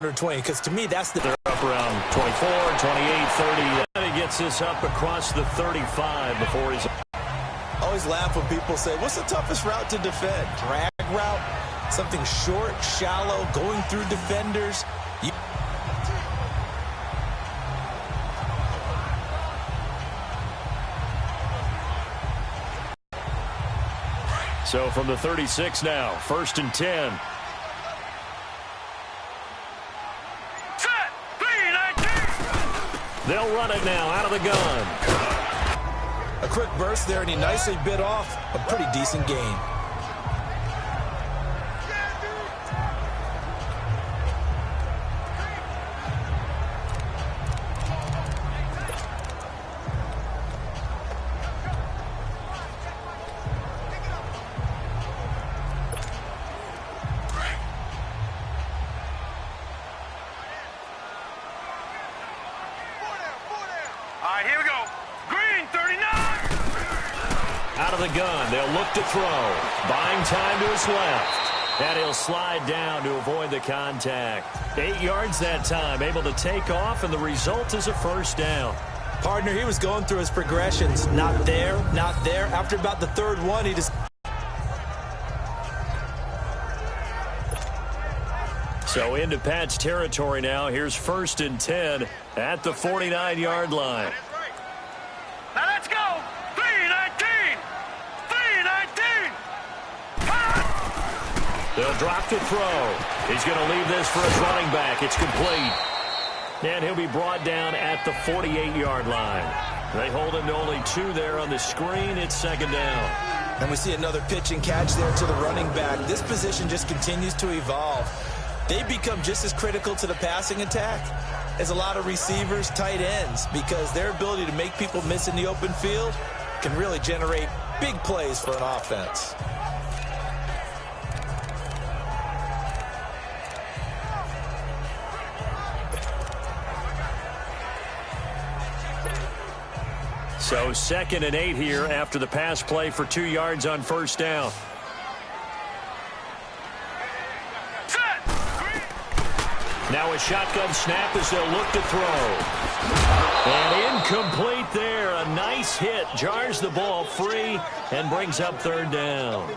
120, because to me, that's the... They're up around 24, 28, 30. And he gets this up across the 35 before he's... I always laugh when people say, what's the toughest route to defend? Drag route? Something short, shallow, going through defenders? So from the 36 now, 1st and 10. They'll run it now out of the gun. A quick burst there, and he nicely bit off a pretty decent gain. Here we go. Green, 39. Out of the gun. They'll look to throw. Buying time to his left. And he'll slide down to avoid the contact. 8 yards that time. Able to take off, and the result is a first down. Partner, he was going through his progressions. Not there, not there. After about the third one, he just... So into Pat's territory now. Here's 1st and 10 at the 49-yard line. Now let's go. 319. 319. They'll drop to throw. He's going to leave this for his running back. It's complete. And he'll be brought down at the 48-yard line. They hold him to only 2 there on the screen. It's 2nd down. And we see another pitch and catch there to the running back. This position just continues to evolve. They become just as critical to the passing attack as a lot of receivers, tight ends, because their ability to make people miss in the open field can really generate big plays for an offense. So 2nd and 8 here after the pass play for 2 yards on 1st down. Now a shotgun snap as they'll look to throw. And incomplete there. A nice hit. Jars the ball free and brings up 3rd down.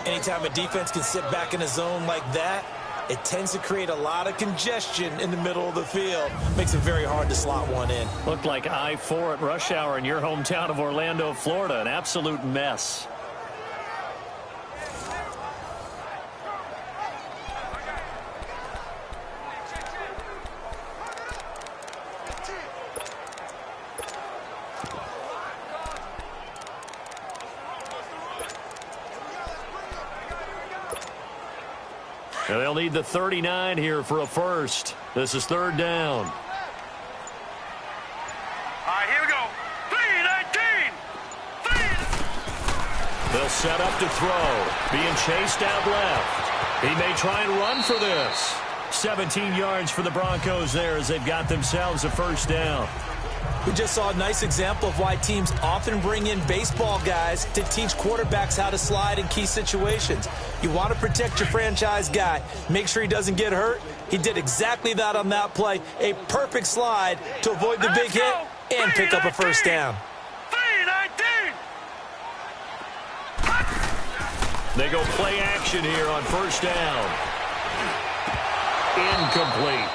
Anytime a defense can sit back in a zone like that, it tends to create a lot of congestion in the middle of the field. Makes it very hard to slot one in. Looked like I-4 at rush hour in your hometown of Orlando, Florida. An absolute mess. And they'll need the 39 here for a first. This is 3rd down. All right, here we go. 319. They'll set up to throw. Being chased out left. He may try and run for this. 17 yards for the Broncos there as they've got themselves a first down. We just saw a nice example of why teams often bring in baseball guys to teach quarterbacks how to slide in key situations. You want to protect your franchise guy. Make sure he doesn't get hurt. He did exactly that on that play. A perfect slide to avoid the big hit and pick up a first down. 319. They go play action here on 1st down. Incomplete.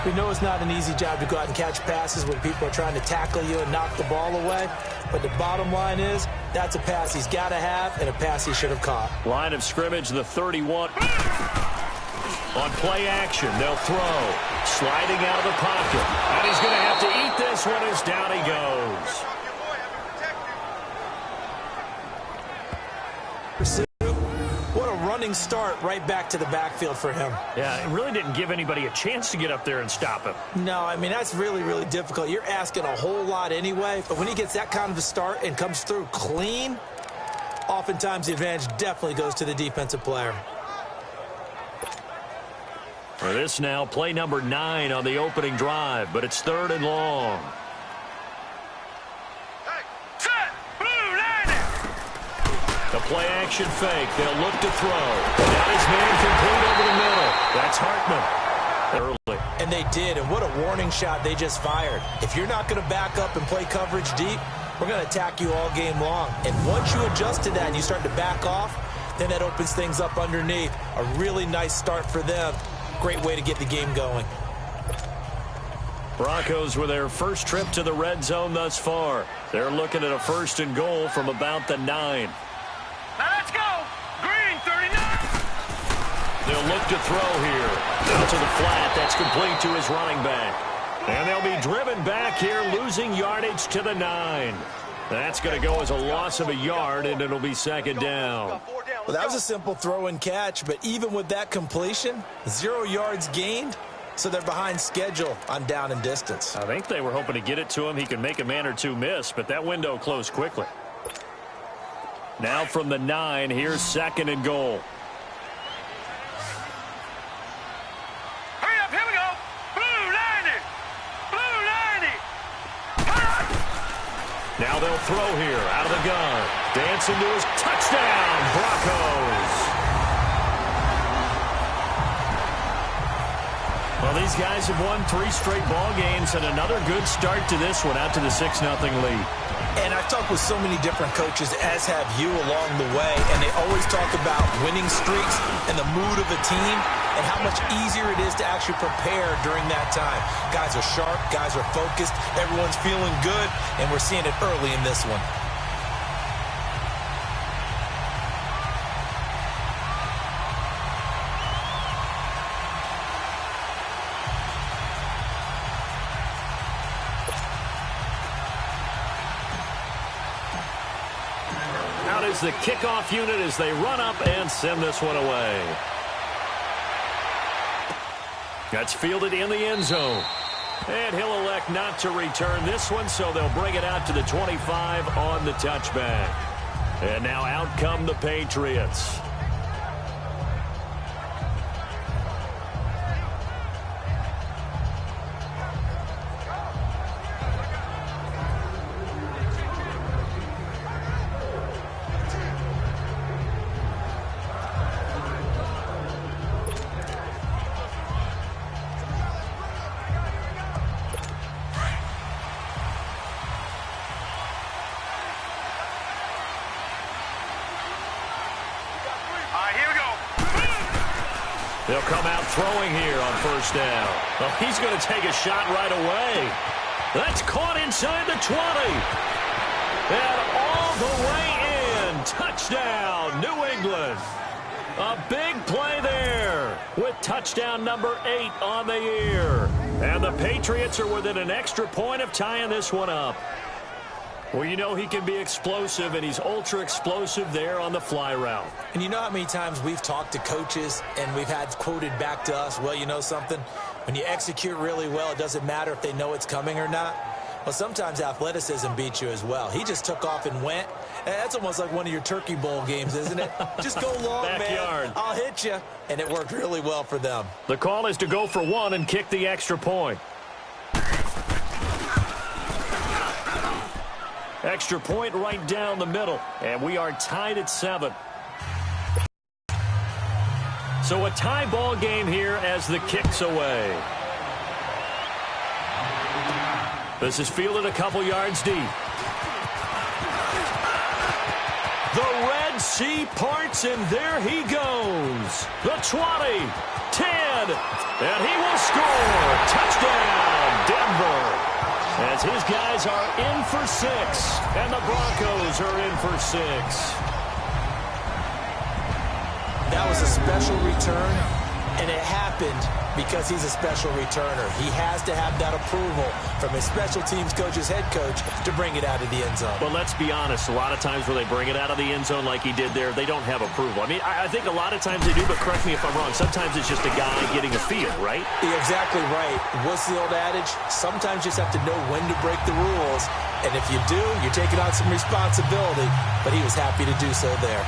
We know it's not an easy job to go out and catch passes when people are trying to tackle you and knock the ball away. But the bottom line is, that's a pass he's got to have and a pass he should have caught. Line of scrimmage, the 31. On play action, they'll throw. Sliding out of the pocket. And he's going to have to eat this one as down he goes. Running start right back to the backfield for him. Yeah, it really didn't give anybody a chance to get up there and stop him. No, I mean, that's really, really difficult. You're asking a whole lot anyway, but when he gets that kind of a start and comes through clean, oftentimes the advantage definitely goes to the defensive player. For this now, play number 9 on the opening drive, but it's 3rd and long. The play-action fake. They'll look to throw. Now his man complete over the middle. That's Hartman. Early. And they did, and what a warning shot they just fired. If you're not going to back up and play coverage deep, we're going to attack you all game long. And once you adjust to that and you start to back off, then that opens things up underneath. A really nice start for them. Great way to get the game going. Broncos with their first trip to the red zone thus far. They're looking at a 1st and goal from about the 9. Now let's go. Green 39. They'll look to throw here. Out to the flat. That's complete to his running back. And they'll be driven back here, losing yardage to the 9. That's going to go as a loss of a yard, and it'll be 2nd down. Well, that was a simple throw and catch, but even with that completion, 0 yards gained. So they're behind schedule on down and distance. I think they were hoping to get it to him. He can make a man or two miss, but that window closed quickly. Now from the 9, here's 2nd and goal. Hurry up, here we go. Blue 90. Blue 90. Now they'll throw here out of the gun. Dancing to his touchdown, Broncos. Well, these guys have won 3 straight ball games and another good start to this one, out to the 6-0 lead. And I've talked with so many different coaches, as have you along the way, and they always talk about winning streaks and the mood of a team and how much easier it is to actually prepare during that time. Guys are sharp, guys are focused, everyone's feeling good, and we're seeing it early in this one. Is the kickoff unit as they run up and send this one away. That's fielded in the end zone. And he'll elect not to return this one, so they'll bring it out to the 25 on the touchback. And now out come the Patriots. They'll come out throwing here on 1st down. Well, he's going to take a shot right away. That's caught inside the 20. And all the way in. Touchdown, New England. A big play there with touchdown number 8 on the year. And the Patriots are within an extra point of tying this one up. Well, you know he can be explosive, and he's ultra-explosive there on the fly route. And you know how many times we've talked to coaches and we've had quoted back to us, well, you know something? When you execute really well, it doesn't matter if they know it's coming or not. Well, sometimes athleticism beats you as well. He just took off and went. And that's almost like one of your Turkey Bowl games, isn't it? Just go long, Backyard. man. I'll hit you. And it worked really well for them. The call is to go for 1 and kick the extra point. Extra point right down the middle, and we are tied at 7. So a tie ball game here as the kick's away. This is fielded a couple yards deep. The Red Sea parts, and there he goes. The 20, 10, and he will score. Touchdown, Denver. As his guys are in for 6, and the Broncos are in for 6. That was a special return, and it happened because he's a special returner. He has to have that approval from his special teams coach's head coach to bring it out of the end zone. But let's be honest, a lot of times when they bring it out of the end zone like he did there, they don't have approval. I mean, I think a lot of times they do, but correct me if I'm wrong. Sometimes it's just a guy getting a feel, right? You're exactly right. What's the old adage? Sometimes you just have to know when to break the rules. And if you do, you're taking on some responsibility. But he was happy to do so there.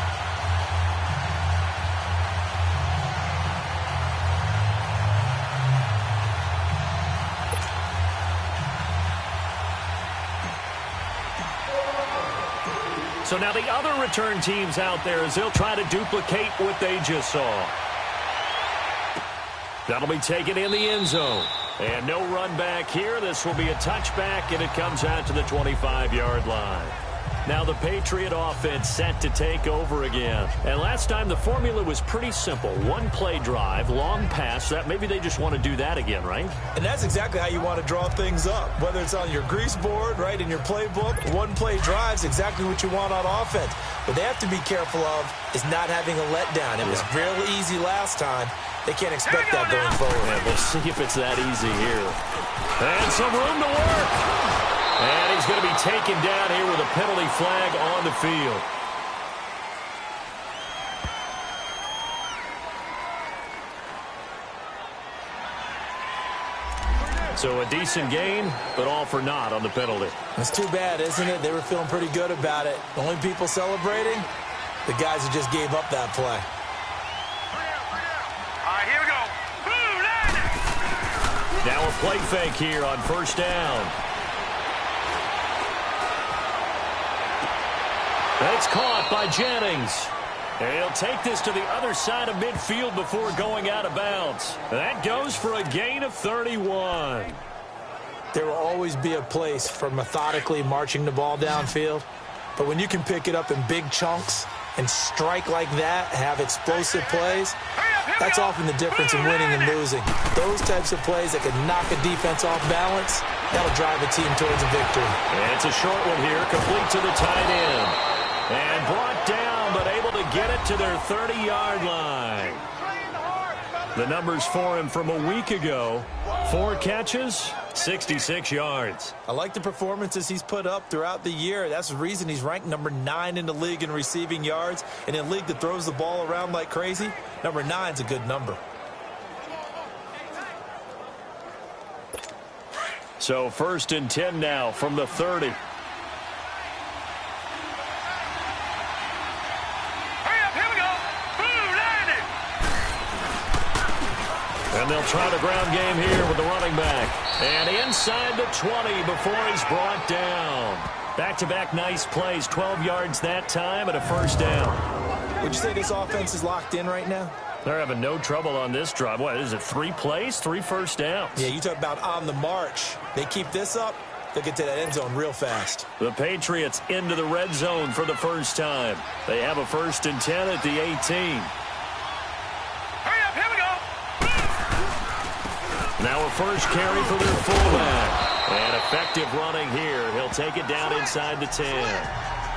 So now the other return teams out there as they'll try to duplicate what they just saw. That'll be taken in the end zone. And no run back here. This will be a touchback, and it comes out to the 25-yard line. Now the Patriot offense set to take over again. And last time the formula was pretty simple. One-play drive, long pass. That maybe they just want to do that again, right? And that's exactly how you want to draw things up. Whether it's on your grease board, right, in your playbook, one-play drive's exactly what you want on offense. What they have to be careful of is not having a letdown. It was real easy last time. They can't expect that going forward. And we'll see if it's that easy here. And some room to work. And he's going to be taken down here with a penalty flag on the field. So a decent gain, but all for naught on the penalty. It's too bad, isn't it? They were feeling pretty good about it. The only people celebrating, the guys who just gave up that play. Here we go. Now a play fake here on first down. That's caught by Jennings. And he'll take this to the other side of midfield before going out of bounds. That goes for a gain of 31. There will always be a place for methodically marching the ball downfield. But when you can pick it up in big chunks and strike like that, have explosive plays, that's often the difference in winning and losing. Those types of plays that can knock a defense off balance, that'll drive a team towards a victory. And it's a short one here, complete to the tight end. And brought down, but able to get it to their 30-yard line. The numbers for him from a week ago: 4 catches, 66 yards. I like the performances he's put up throughout the year. That's the reason he's ranked number 9 in the league in receiving yards. And in a league that throws the ball around like crazy, number 9's a good number. So 1st and 10 now from the 30. And they'll try the ground game here with the running back. And inside the 20 before he's brought down. Back-to-back nice plays, 12 yards that time and a first down. Would you say this offense is locked in right now? They're having no trouble on this drive. What is it, 3 plays, 3 first downs? Yeah, you talk about on the march. They keep this up, they'll get to that end zone real fast. The Patriots into the red zone for the first time. They have a 1st and 10 at the 18. Now a first carry for their fullback. And effective running here. He'll take it down inside the 10.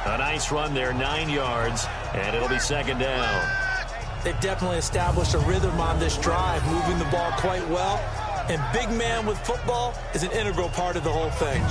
A nice run there, 9 yards, and it'll be 2nd down. They've definitely established a rhythm on this drive, moving the ball quite well. And big man with football is an integral part of the whole thing.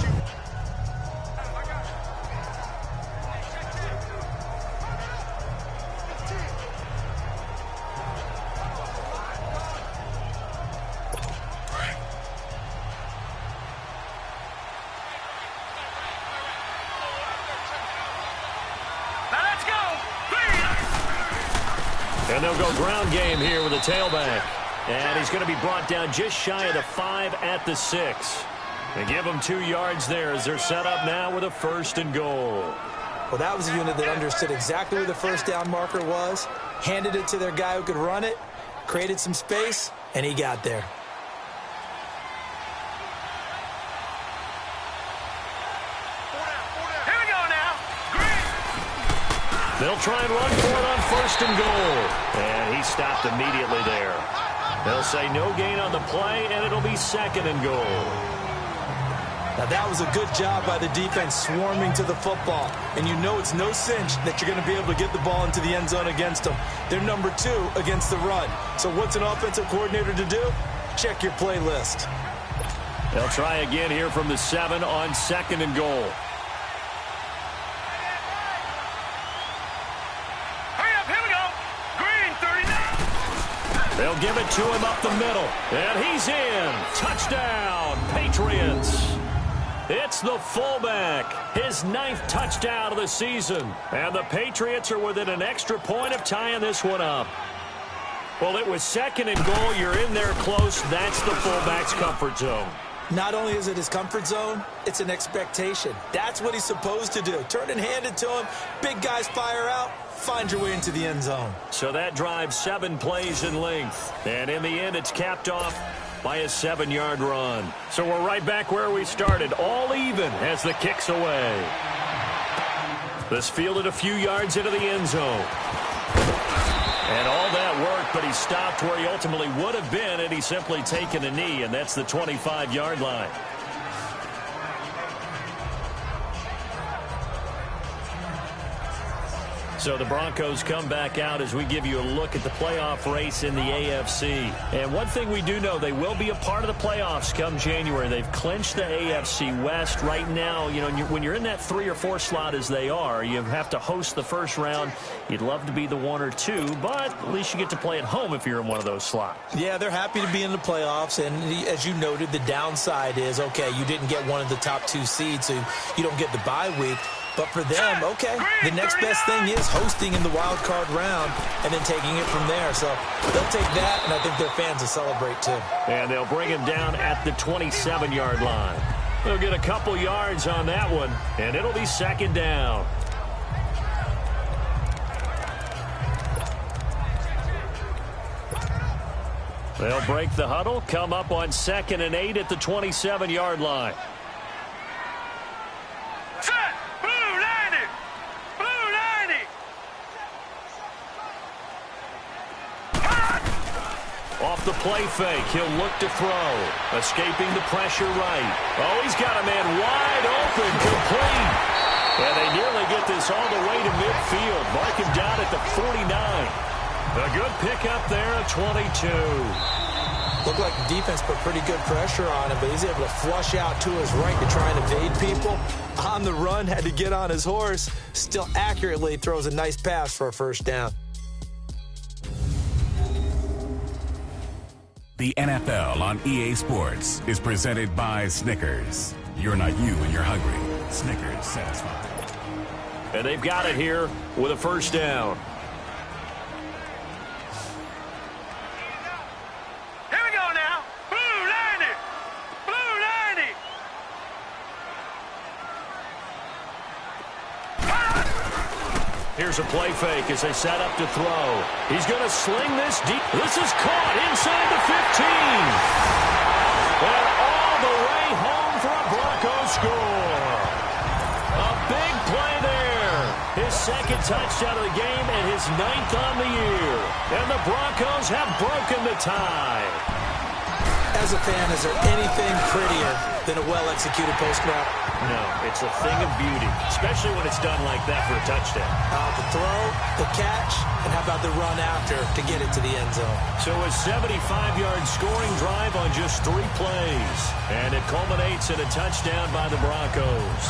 And they'll go ground game here with a tailback. And he's going to be brought down just shy of the 5 at the 6. They give him 2 yards there as they're set up now with a 1st and goal. Well, that was a unit that understood exactly where the first down marker was, handed it to their guy who could run it, created some space, and he got there. They'll try and run for it on 1st and goal. And he stopped immediately there. They'll say no gain on the play, and it'll be 2nd and goal. Now, that was a good job by the defense swarming to the football. And you know it's no cinch that you're going to be able to get the ball into the end zone against them. They're number 2 against the run. So what's an offensive coordinator to do? Check your playlist. They'll try again here from the 7 on 2nd and goal. They'll give it to him up the middle. And he's in. Touchdown, Patriots. It's the fullback. His 9th touchdown of the season. And the Patriots are within an extra point of tying this one up. Well, it was 2nd and goal. You're in there close. That's the fullback's comfort zone. Not only is it his comfort zone, it's an expectation. That's what he's supposed to do. Turn and hand it to him. Big guys fire out. Find your way into the end zone. So that drives 7 plays in length. And in the end, it's capped off by a 7-yard run. So we're right back where we started, all even as the kick's away. This fielded a few yards into the end zone. And all that worked, but he stopped where he ultimately would have been had he simply taken a knee, and that's the 25-yard line. So the Broncos come back out as we give you a look at the playoff race in the AFC. And one thing we do know, they will be a part of the playoffs come January. They've clinched the AFC West right now. You know, when you're in that 3 or 4 slot as they are, you have to host the first round. You'd love to be the 1 or 2, but at least you get to play at home if you're in one of those slots. Yeah, they're happy to be in the playoffs. And as you noted, the downside is, okay, you didn't get one of the top 2 seeds, so you don't get the bye week. But for them, okay, the next best thing is hosting in the wild card round and then taking it from there. So they'll take that, and I think their fans will celebrate too. And they'll bring him down at the 27-yard line. They'll get a couple yards on that one, and it'll be 2nd down. They'll break the huddle, come up on 2nd and 8 at the 27-yard line. Off the play fake, he'll look to throw. Escaping the pressure right. Oh, he's got a man wide open, complete. And they nearly get this all the way to midfield. Mark him down at the 49. A good pickup there at 22. Looked like the defense put pretty good pressure on him, but he's able to flush out to his right to try and evade people. On the run, had to get on his horse. Still accurately throws a nice pass for a first down. The NFL on EA Sports is presented by Snickers. You're not you when you're hungry. Snickers satisfied. And they've got it here with a first down. Here we go now. Blue 90. Blue 90. Here's a play fake as they set up to throw. He's going to sling this deep. This is caught inside the 15. And all the way home for a Broncos score. A big play there. His 2nd touchdown of the game and his 9th on the year. And the Broncos have broken the tie. As a fan, is there anything prettier than a well-executed post route? No, it's a thing of beauty, especially when it's done like that for a touchdown. The throw, the catch, and how about the run after to get it to the end zone? So a 75-yard scoring drive on just 3 plays. And it culminates in a touchdown by the Broncos.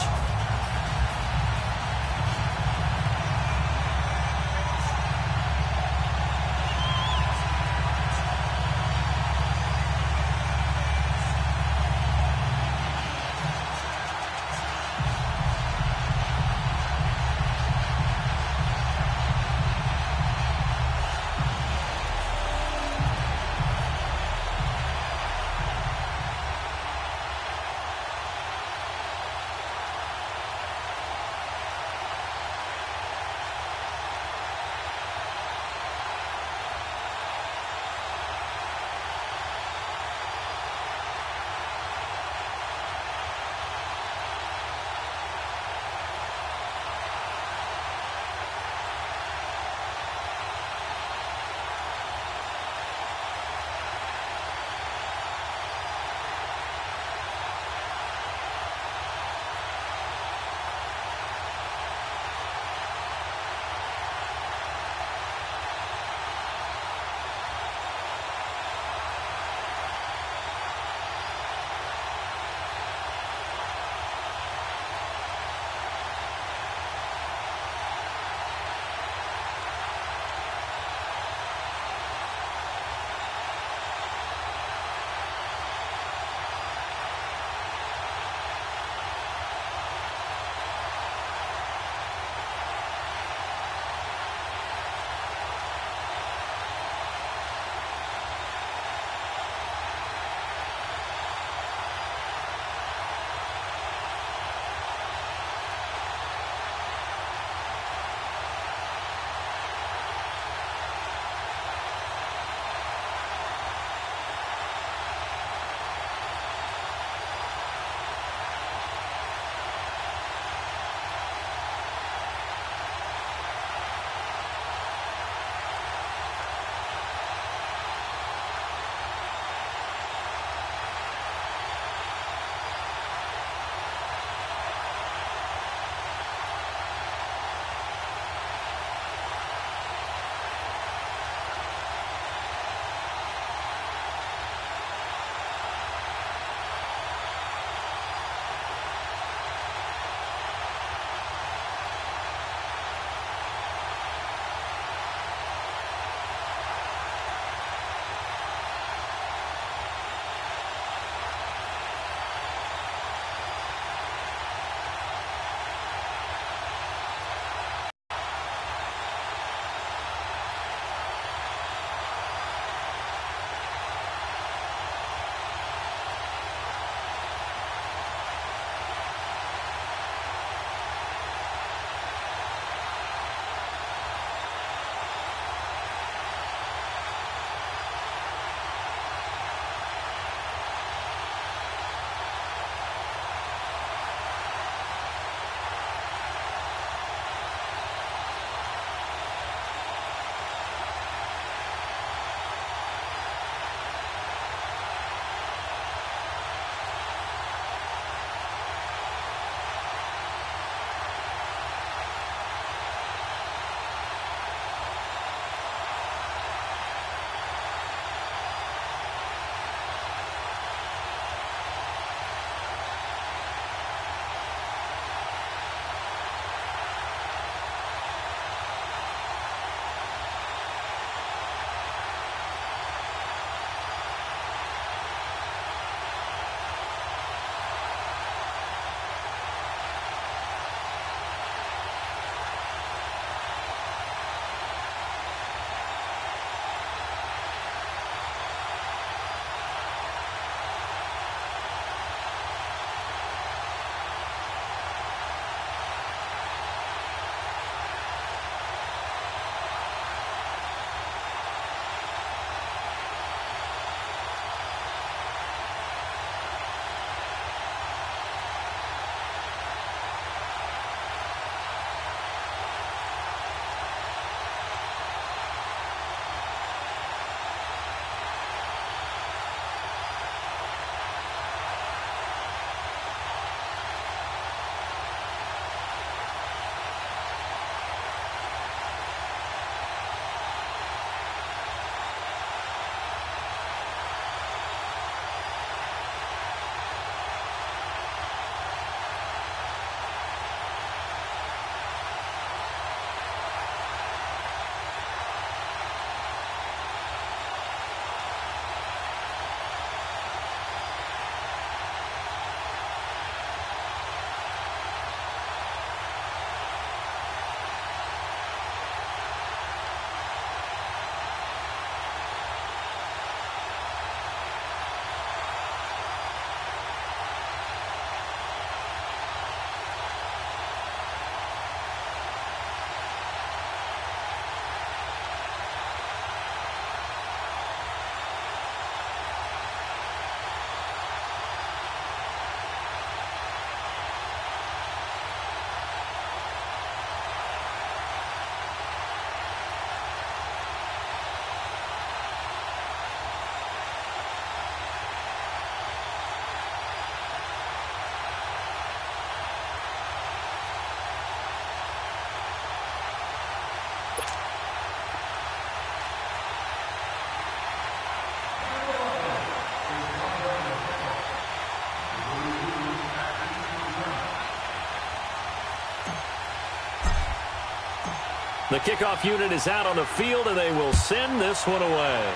The kickoff unit is out on the field, and they will send this one away.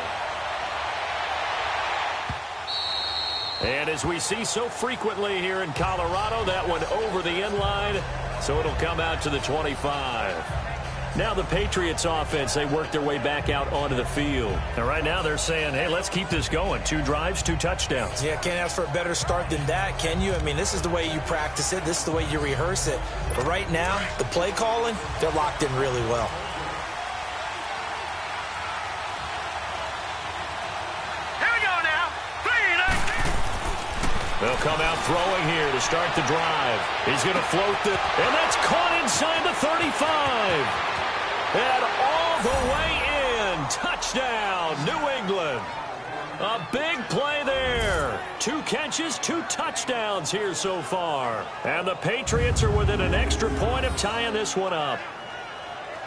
And as we see so frequently here in Colorado, that one over the end line, so it'll come out to the 25. Now the Patriots offense, they work their way back out onto the field. And right now they're saying, hey, let's keep this going. 2 drives, 2 touchdowns. Yeah, can't ask for a better start than that, can you? I mean, this is the way you practice it. This is the way you rehearse it. But right now, the play calling, they're locked in really well. Here we go now. 3, 9. They'll come out throwing here to start the drive. He's going to float the, and that's caught inside the 35. And all the way in. Touchdown, New England. A big play there. 2 catches, 2 touchdowns here so far. And the Patriots are within an extra point of tying this one up.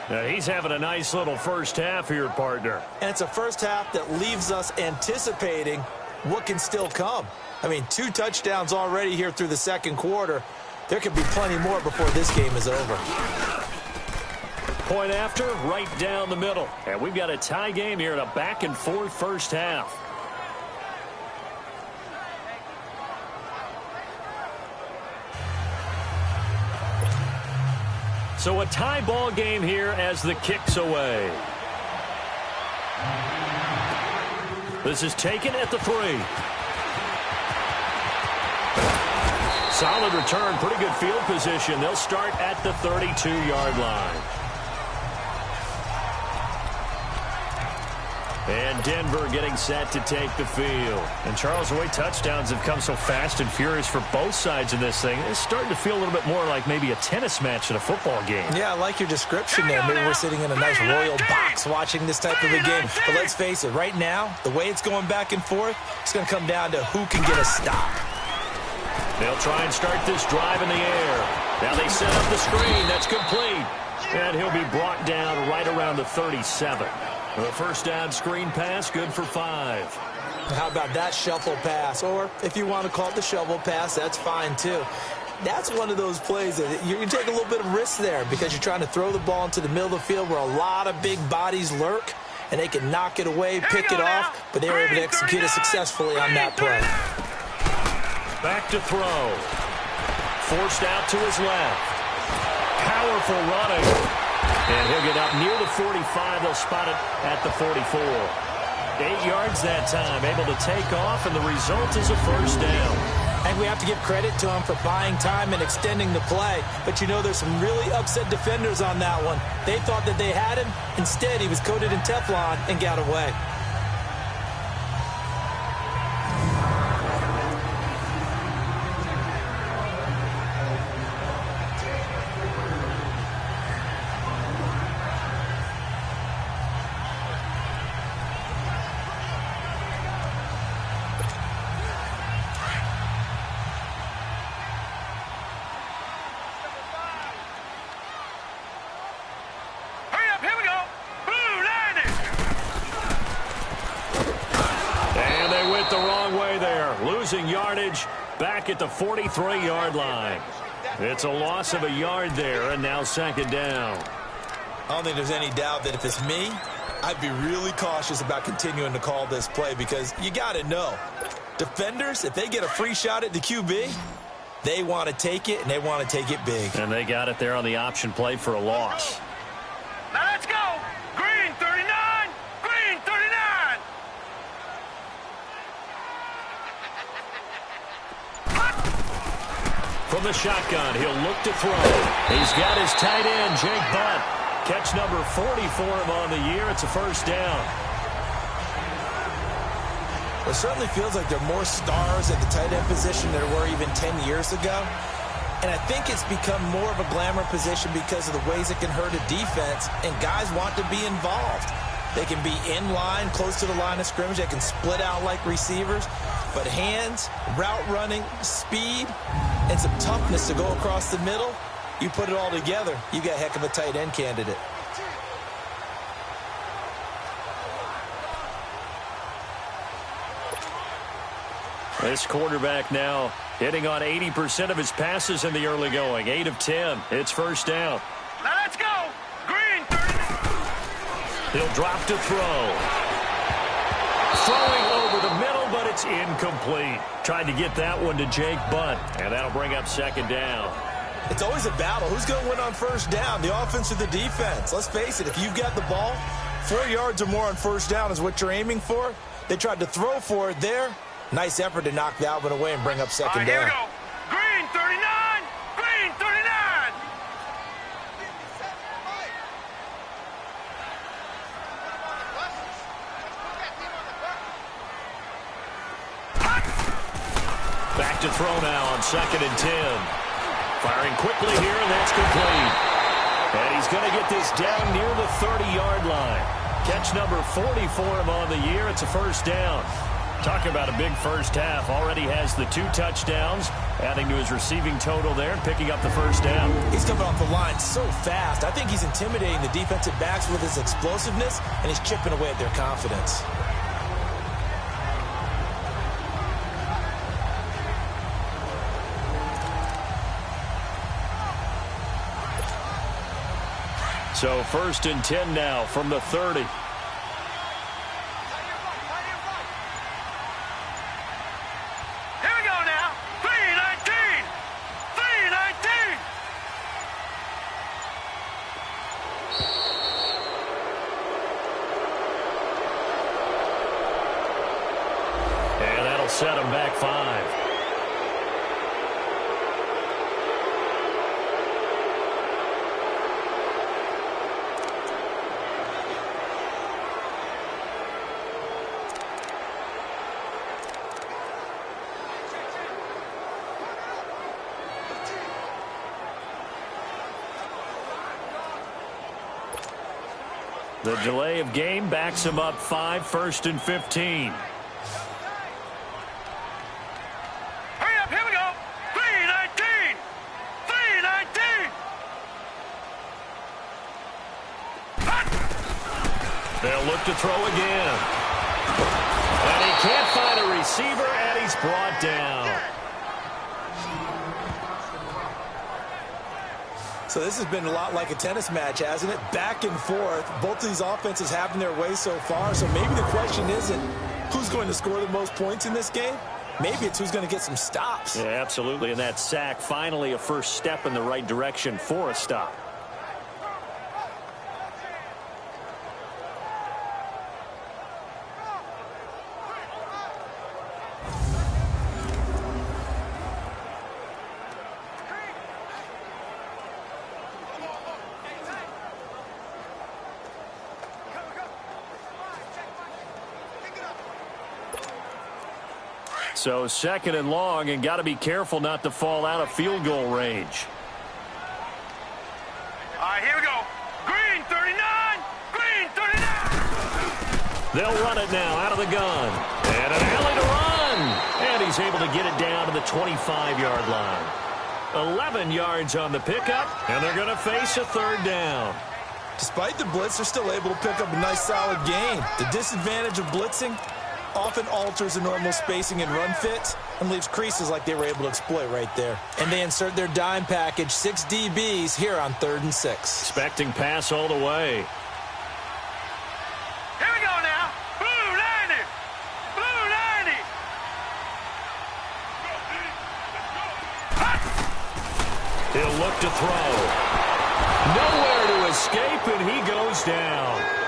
Now, he's having a nice little first half here, partner. And it's a first half that leaves us anticipating what can still come. I mean, 2 touchdowns already here through the second quarter. There could be plenty more before this game is over. Point after, right down the middle. And we've got a tie game here in a back-and-forth first half. So a tie ball game here as the kick's away. This is taken at the 3. Solid return, pretty good field position. They'll start at the 32-yard line. And Denver getting set to take the field. And Charles, the way touchdowns have come so fast and furious for both sides in this thing, it's starting to feel a little bit more like maybe a tennis match in a football game. Yeah, I like your description there. Maybe we're sitting in a nice royal box watching this type of a game. But let's face it, right now, the way it's going back and forth, it's going to come down to who can get a stop. They'll try and start this drive in the air. Now they set up the screen. That's complete. And he'll be brought down right around the 37. The first down screen pass, good for 5. How about that shuffle pass? Or if you want to call it the shovel pass, that's fine too. That's one of those plays that you can take a little bit of risk there because you're trying to throw the ball into the middle of the field where a lot of big bodies lurk, and they can knock it away, pick it off, but they were able to execute it successfully on that play. Back to throw. Forced out to his left. Powerful running. And he'll get up near the 45. They'll spot it at the 44. 8 yards that time. Able to take off, and the result is a first down. And we have to give credit to him for buying time and extending the play. But you know there's some really upset defenders on that one. They thought that they had him. Instead, he was coated in Teflon and got away. Losing yardage back at the 43-yard line. It's a loss of a yard there, and now second down. I don't think there's any doubt that if it's me, I'd be really cautious about continuing to call this play because you got to know, defenders, if they get a free shot at the QB, they want to take it, and they want to take it big. And they got it there on the option play for a loss. Now let's go. Green 39. Green 39. From the shotgun, he'll look to throw. He's got his tight end, Jake Butt. Catch number 40 for him on the year. It's a first down. It certainly feels like there are more stars at the tight end position than there were even 10 years ago. And I think it's become more of a glamour position because of the ways it can hurt a defense, and guys want to be involved. They can be in line, close to the line of scrimmage. They can split out like receivers. But hands, route running, speed, and some toughness to go across the middle, you put it all together, you got a heck of a tight end candidate. This quarterback now hitting on 80% of his passes in the early going. 8 of 10. It's first down. Now let's go. Green 39. He'll drop to throw. Throwing over the middle, but it's incomplete. Tried to get that one to Jake Butt, and that'll bring up second down. It's always a battle. Who's going to win on first down, the offense or the defense? Let's face it, if you've got the ball, 4 yards or more on first down is what you're aiming for. They tried to throw for it there. Nice effort to knock that one away and bring up second down. Here we go. Green 39. Green 39. Back to throw now on 2nd and 10. Firing quickly here, and that's complete. And he's going to get this down near the 30-yard line. Catch number 40 for him on the year. It's a first down. Talk about a big first half. Already has the 2 touchdowns, adding to his receiving total there and picking up the first down. He's coming off the line so fast. I think he's intimidating the defensive backs with his explosiveness, and he's chipping away at their confidence. So 1st and 10 now from the 30. Here we go now. 319. 319. And that'll set him back 5. The delay of game backs him up 5, 1st and 15. Hurry up, here we go. 319. 319. They'll look to throw again. And he can't find a receiver, and he's brought down. So this has been a lot like a tennis match, hasn't it? Back and forth. Both of these offenses having their way so far. So maybe the question isn't who's going to score the most points in this game. Maybe it's who's going to get some stops. Yeah, absolutely. And that sack, finally a first step in the right direction for a stop. So 2nd and long, and got to be careful not to fall out of field goal range. All right, here we go. Green 39. Green 39. They'll run it now out of the gun. And an alley to run. And he's able to get it down to the 25-yard line. 11 yards on the pickup, and they're going to face a 3rd down. Despite the blitz, they're still able to pick up a nice solid gain. The disadvantage of blitzing often alters the normal spacing and run fits and leaves creases like they were able to exploit right there. And they insert their dime package, 6 DBs here on 3rd and 6. Expecting pass all the way. Here we go now. Blue 90. Blue 90. He'll look to throw. Nowhere to escape, and he goes down.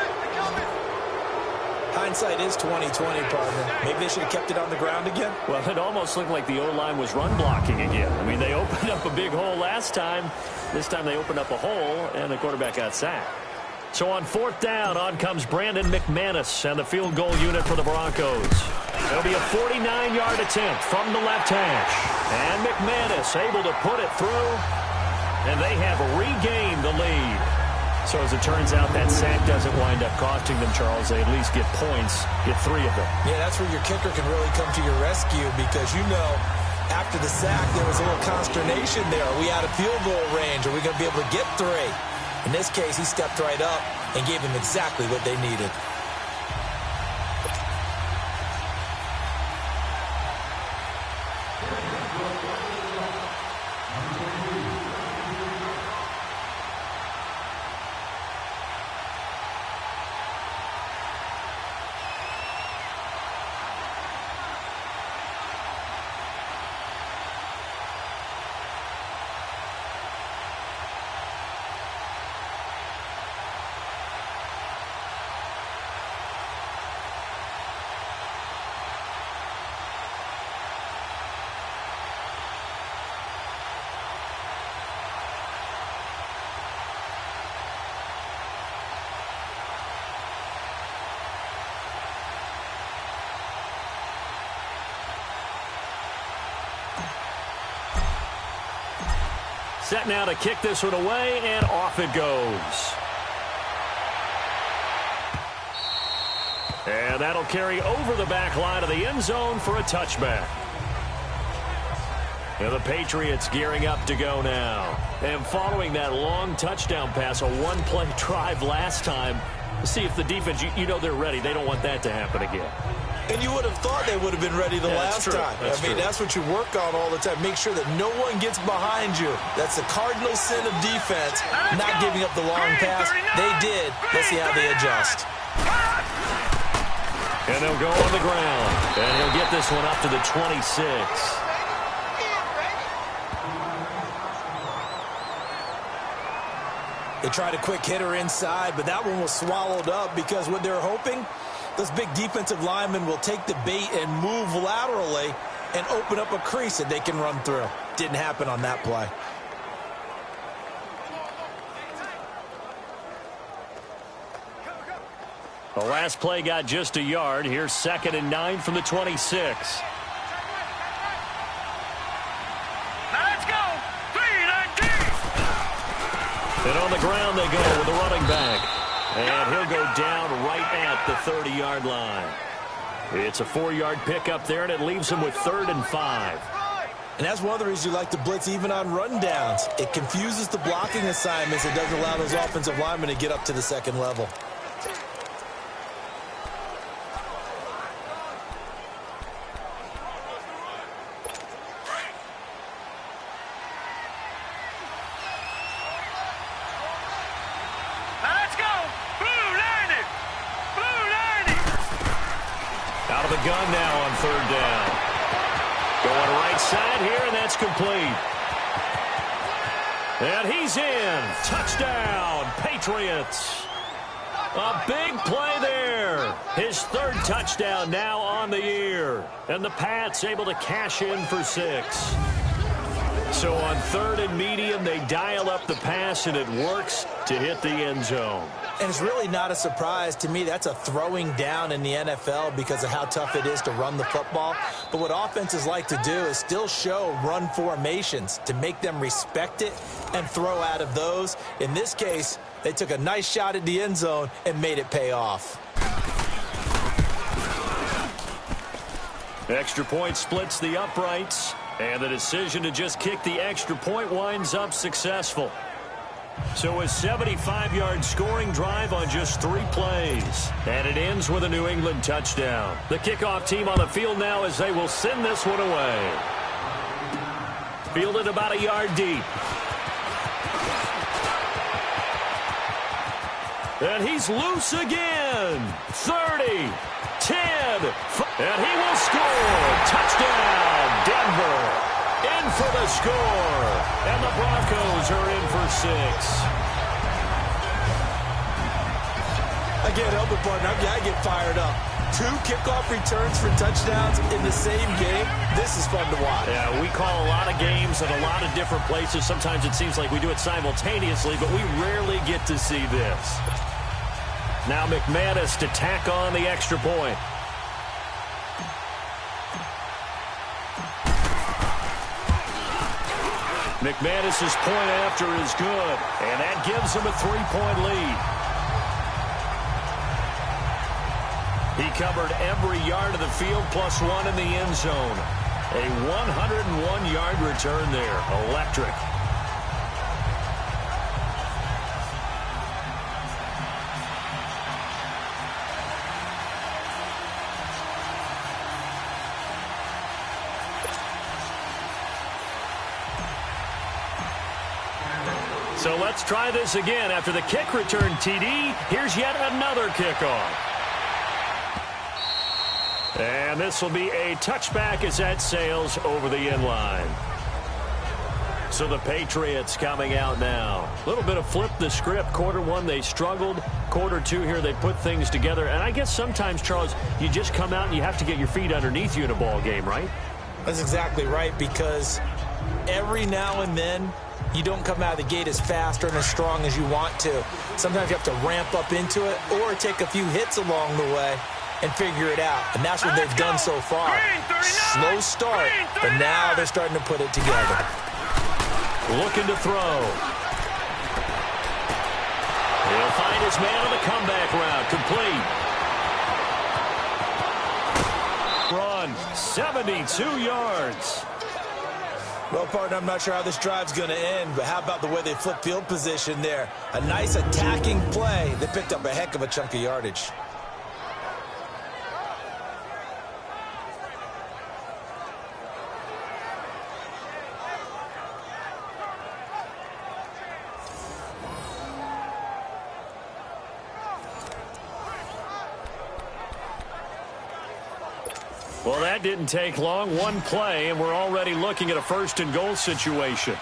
Hindsight is 20/20, partner. Maybe they should have kept it on the ground again. Well, it almost looked like the O-line was run blocking again. I mean, they opened up a big hole last time. This time they opened up a hole, and the quarterback got sacked. So on 4th down, on comes Brandon McManus and the field goal unit for the Broncos. It'll be a 49-yard attempt from the left hash. And McManus able to put it through, and they have regained the lead. So as it turns out, that sack doesn't wind up costing them, Charles. They at least get points, get 3 of them. Yeah, that's where your kicker can really come to your rescue because, you know, after the sack, there was a little consternation there. Are we out of field goal range? Are we going to be able to get 3? In this case, he stepped right up and gave them exactly what they needed. Set now to kick this one away, and off it goes. And that'll carry over the back line of the end zone for a touchback. And the Patriots gearing up to go now. And following that long touchdown pass, a one-play drive last time, see if the defense, you know they're ready. They don't want that to happen again. And you would have thought they would have been ready the last time. That's what you work on all the time. Make sure that no one gets behind you. That's the cardinal sin of defense, not giving up the long pass. They did. Let's see how they adjust. And they'll go on the ground. And he'll get this one up to the 26. They tried a quick hitter inside, but that one was swallowed up because what they're hoping, those big defensive linemen will take the bait and move laterally and open up a crease that they can run through. Didn't happen on that play. The last play got just a yard. Here's 2nd and 9 from the 26. And on the ground they go with the running back. And he'll go down right at the 30-yard line. It's a 4-yard pickup there, and it leaves him with 3rd and 5. And that's one of the reasons you like to blitz even on rundowns. It confuses the blocking assignments. It doesn't allow those offensive linemen to get up to the second level. Out of the gun now on 3rd down. Going right side here, and that's complete. And he's in. Touchdown, Patriots. A big play there. His 3rd touchdown now on the year. And the Pats able to cash in for 6. So on 3rd and medium, they dial up the pass, and it works to hit the end zone. And it's really not a surprise to me. That's a throwing down in the NFL because of how tough it is to run the football. But what offenses like to do is still show run formations to make them respect it and throw out of those. In this case, they took a nice shot at the end zone and made it pay off. Extra point splits the uprights, and the decision to just kick the extra point winds up successful. So a 75-yard scoring drive on just 3 plays. And it ends with a New England touchdown. The kickoff team on the field now as they will send this one away. Fielded about a yard deep. And he's loose again. 30, 10, and he will score. Touchdown, Denver. In for the score. And the Broncos are in for 6. I can't help it, partner. I get fired up. 2 kickoff returns for touchdowns in the same game. This is fun to watch. Yeah, we call a lot of games at a lot of different places. Sometimes it seems like we do it simultaneously, but we rarely get to see this. Now McManus to tack on the extra point. McManus's point after is good, and that gives him a 3-point lead. He covered every yard of the field plus 1 in the end zone. A 101-yard return there. Electric. So let's try this again. After the kick return, TD, here's yet another kickoff. And this will be a touchback as that sails over the end line. So the Patriots coming out now. A little bit of flip the script. Quarter 1, they struggled. Quarter 2 here, they put things together. And I guess sometimes, Charles, you just come out and you have to get your feet underneath you in a ball game, right? That's exactly right, because every now and then, you don't come out of the gate as fast or as strong as you want to. Sometimes you have to ramp up into it or take a few hits along the way and figure it out. And that's what they've done so far. Slow start, but now they're starting to put it together. Looking to throw. He'll find his man on the comeback route. Complete. Run, 72 yards. Well, partner, I'm not sure how this drive's going to end, but how about the way they flip field position there? A nice attacking play. They picked up a heck of a chunk of yardage. Well, that didn't take long. One play, and we're already looking at a first-and-goal situation.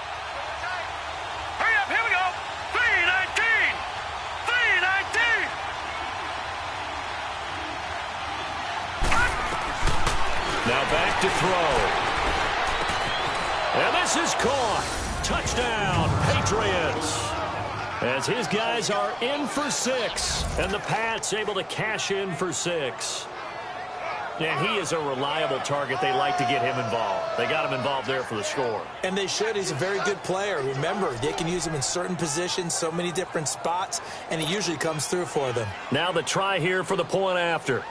Hurry up, here we go. 319. 319. Now back to throw. And this is caught. Touchdown, Patriots. As his guys are in for 6, and the Pats able to cash in for 6. And he is a reliable target. They like to get him involved. They got him involved there for the score. And they should. He's a very good player. Remember, they can use him in certain positions, so many different spots, and he usually comes through for them. Now the try here for the point after.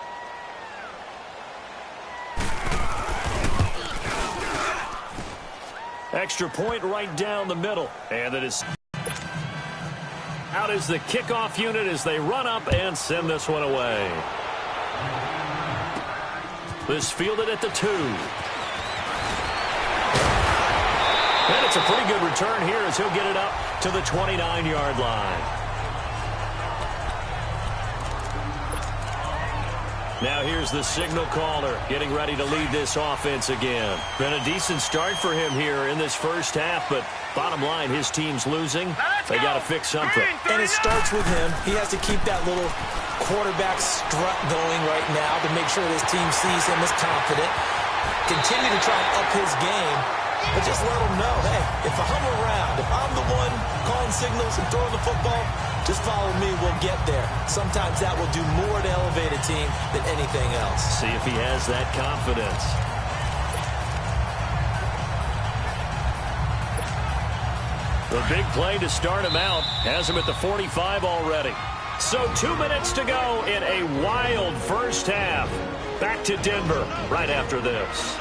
Extra point right down the middle. And it is out as the kickoff unit as they run up and send this one away. This fielded at the 2. And it's a pretty good return here as he'll get it up to the 29-yard line. Now here's the signal caller getting ready to lead this offense again. Been a decent start for him here in this first half, but bottom line, his team's losing. They got to fix something. And it starts with him. He has to keep that little quarterback strut going right now to make sure this team sees him as confident. Continue to try and up his game, but just let him know, hey, if I'm around, if I'm the one calling signals and throwing the football, just follow me, we'll get there. Sometimes that will do more to elevate a team than anything else. See if he has that confidence. The big play to start him out has him at the 45 already. So 2 minutes to go in a wild first half. Back to Denver right after this.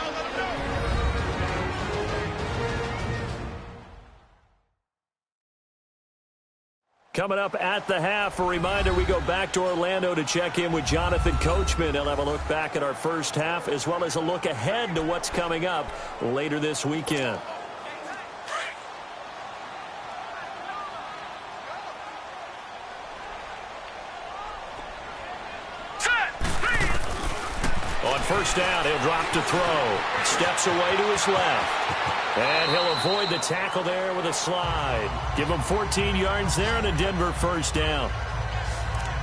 Coming up at the half, a reminder, we go back to Orlando to check in with Jonathan Coachman. He'll have a look back at our first half as well as a look ahead to what's coming up later this weekend. On first down, he'll drop to throw. Steps away to his left. And he'll avoid the tackle there with a slide. Give him 14 yards there and a Denver first down.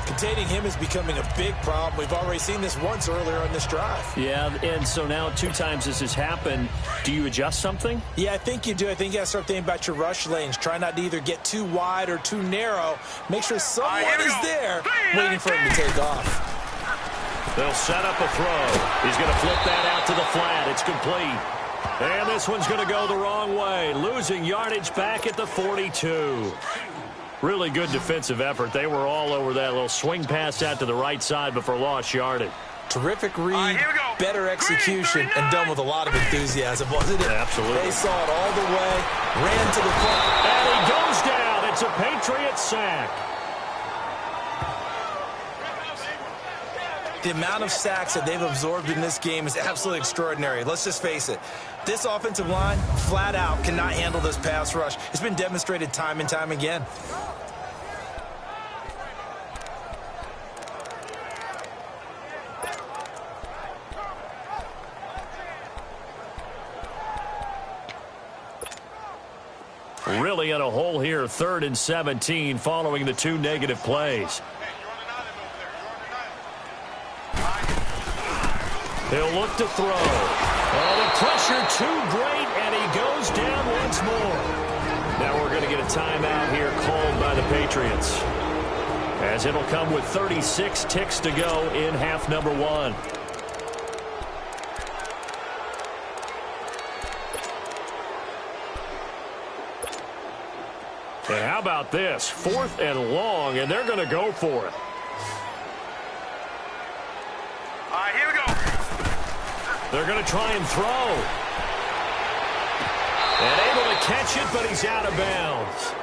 Containing him is becoming a big problem. We've already seen this once earlier on this drive. Yeah, and so now 2 times this has happened. Do you adjust something? Yeah, I think you do. I think you got to start thinking about your rush lanes. Try not to either get too wide or too narrow. Make sure someone is there waiting for him to take off. They'll set up a throw. He's going to flip that out to the flat. It's complete. And this one's going to go the wrong way. Losing yardage back at the 42. Really good defensive effort. They were all over that little swing pass out to the right side before lost yardage. Terrific read, better execution, and done with a lot of enthusiasm, wasn't it? Absolutely. They saw it all the way, ran to the front. And he goes down. It's a Patriot sack. The amount of sacks that they've absorbed in this game is absolutely extraordinary. Let's just face it. This offensive line, flat out, cannot handle this pass rush. It's been demonstrated time and time again. Really in a hole here, 3rd and 17 following the 2 negative plays. He'll look to throw. Oh, the pressure too great, and he goes down once more. Now we're going to get a timeout here called by the Patriots, as it'll come with 36 ticks to go in half number 1. And how about this? 4th and long, and they're going to go for it. All right, here we go. They're going to try and throw. And able to catch it, but he's out of bounds.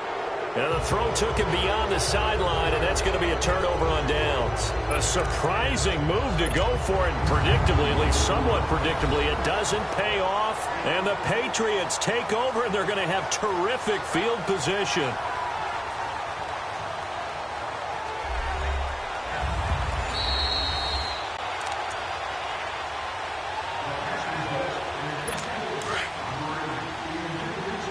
And the throw took him beyond the sideline, and that's going to be a turnover on downs. A surprising move to go for it, predictably, at least somewhat predictably. It doesn't pay off, and the Patriots take over, and they're going to have terrific field position.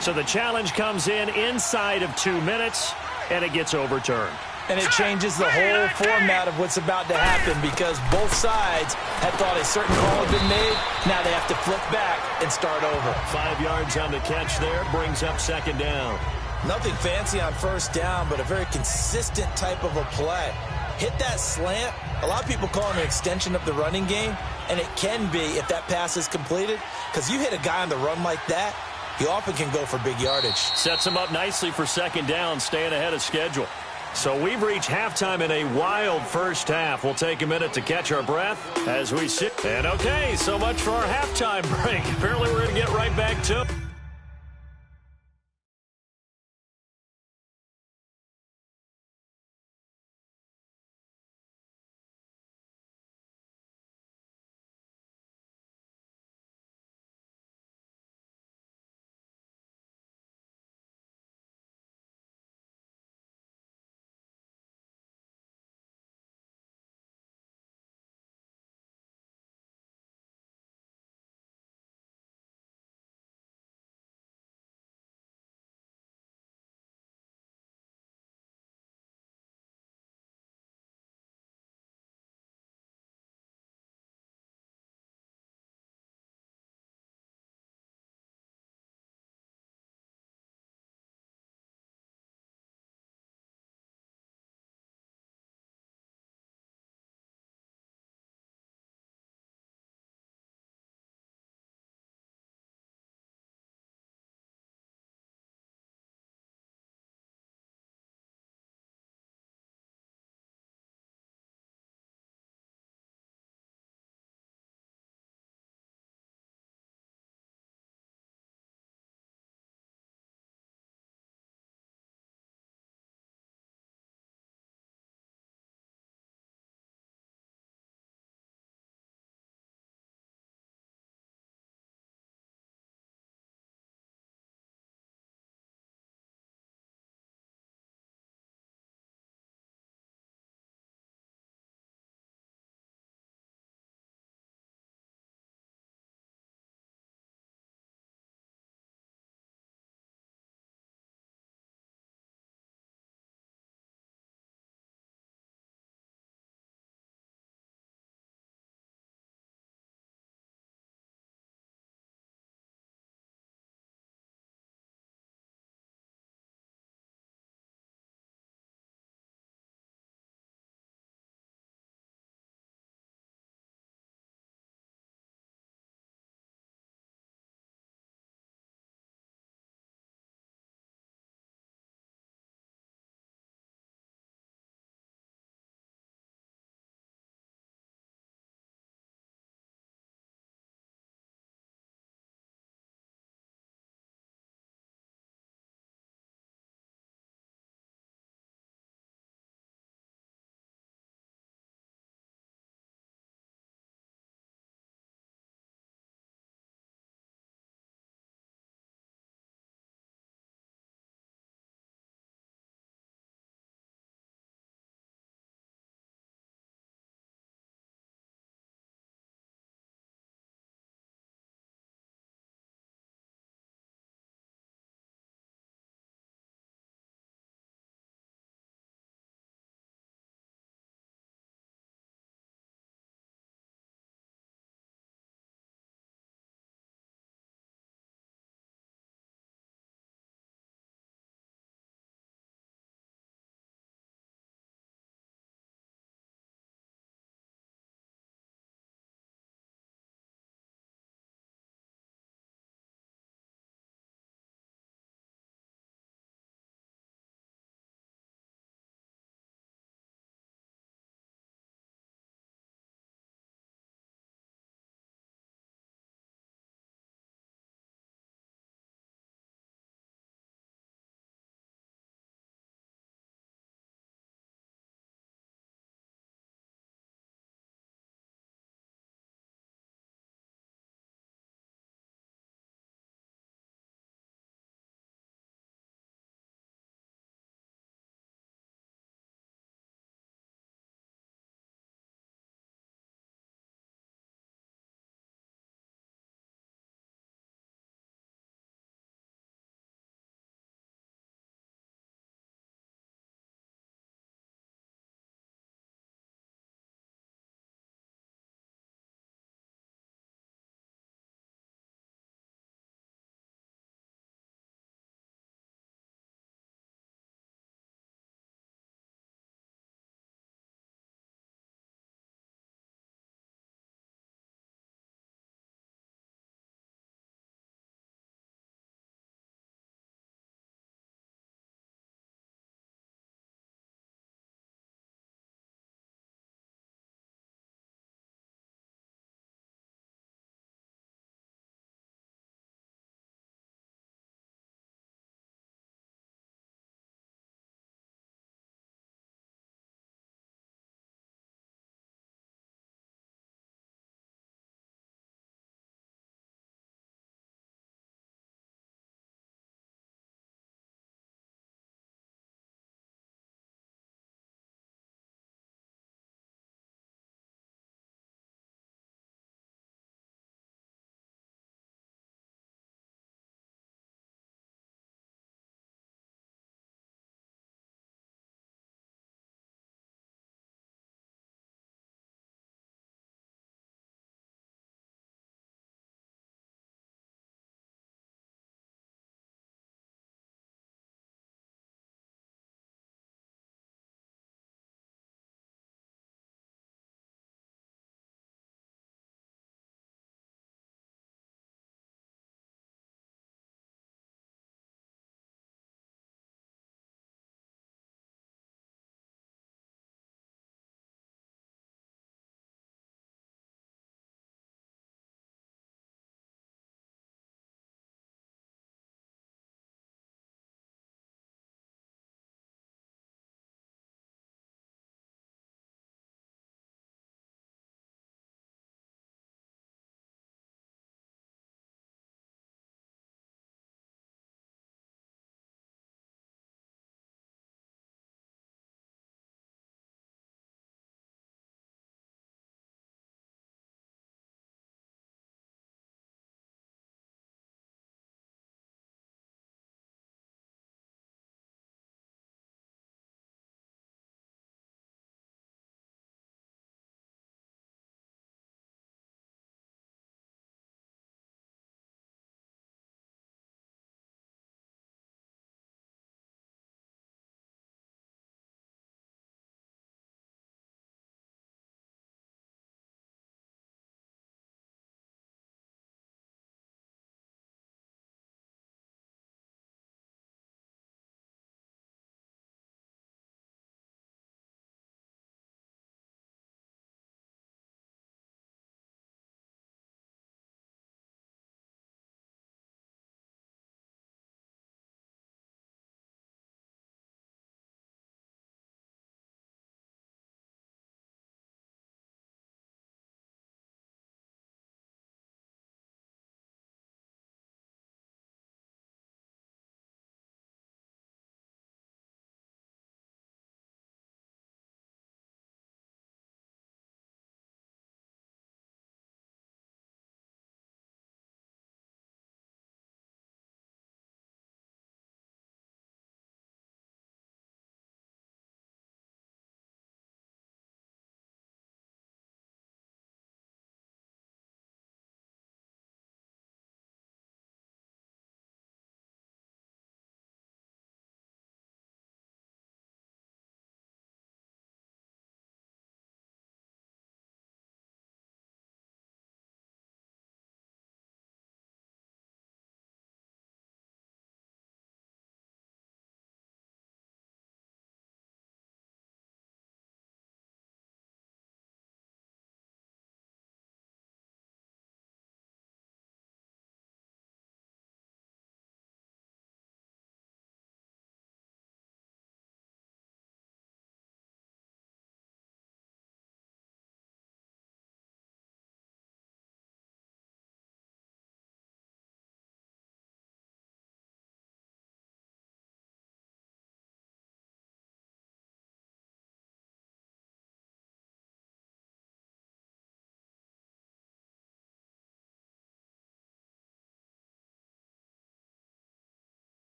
So the challenge comes in inside of 2 minutes, and it gets overturned. And it changes the whole format of what's about to happen because both sides had thought a certain call had been made. Now they have to flip back and start over. 5 yards on the catch there, brings up 2nd down. Nothing fancy on 1st down, but a very consistent type of a play. Hit that slant. A lot of people call it an extension of the running game, and it can be if that pass is completed because you hit a guy on the run like that, he often can go for big yardage. Sets him up nicely for 2nd down, staying ahead of schedule. So we've reached halftime in a wild first half. We'll take a minute to catch our breath as we sit. And okay, so much for our halftime break. Apparently we're going to get right back to it.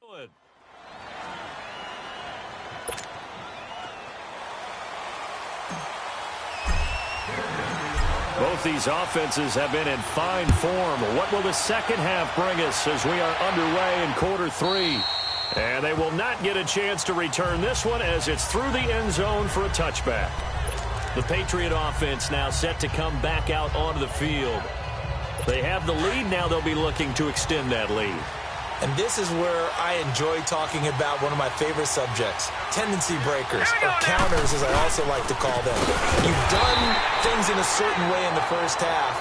Both these offenses have been in fine form. What will the second half bring us as we are underway in quarter 3? And they will not get a chance to return this one as it's through the end zone for a touchback. The Patriot offense now set to come back out onto the field. They have the lead. Now they'll be looking to extend that lead. And this is where I enjoy talking about one of my favorite subjects, tendency breakers, or counters as I also like to call them. You've done things in a certain way in the first half,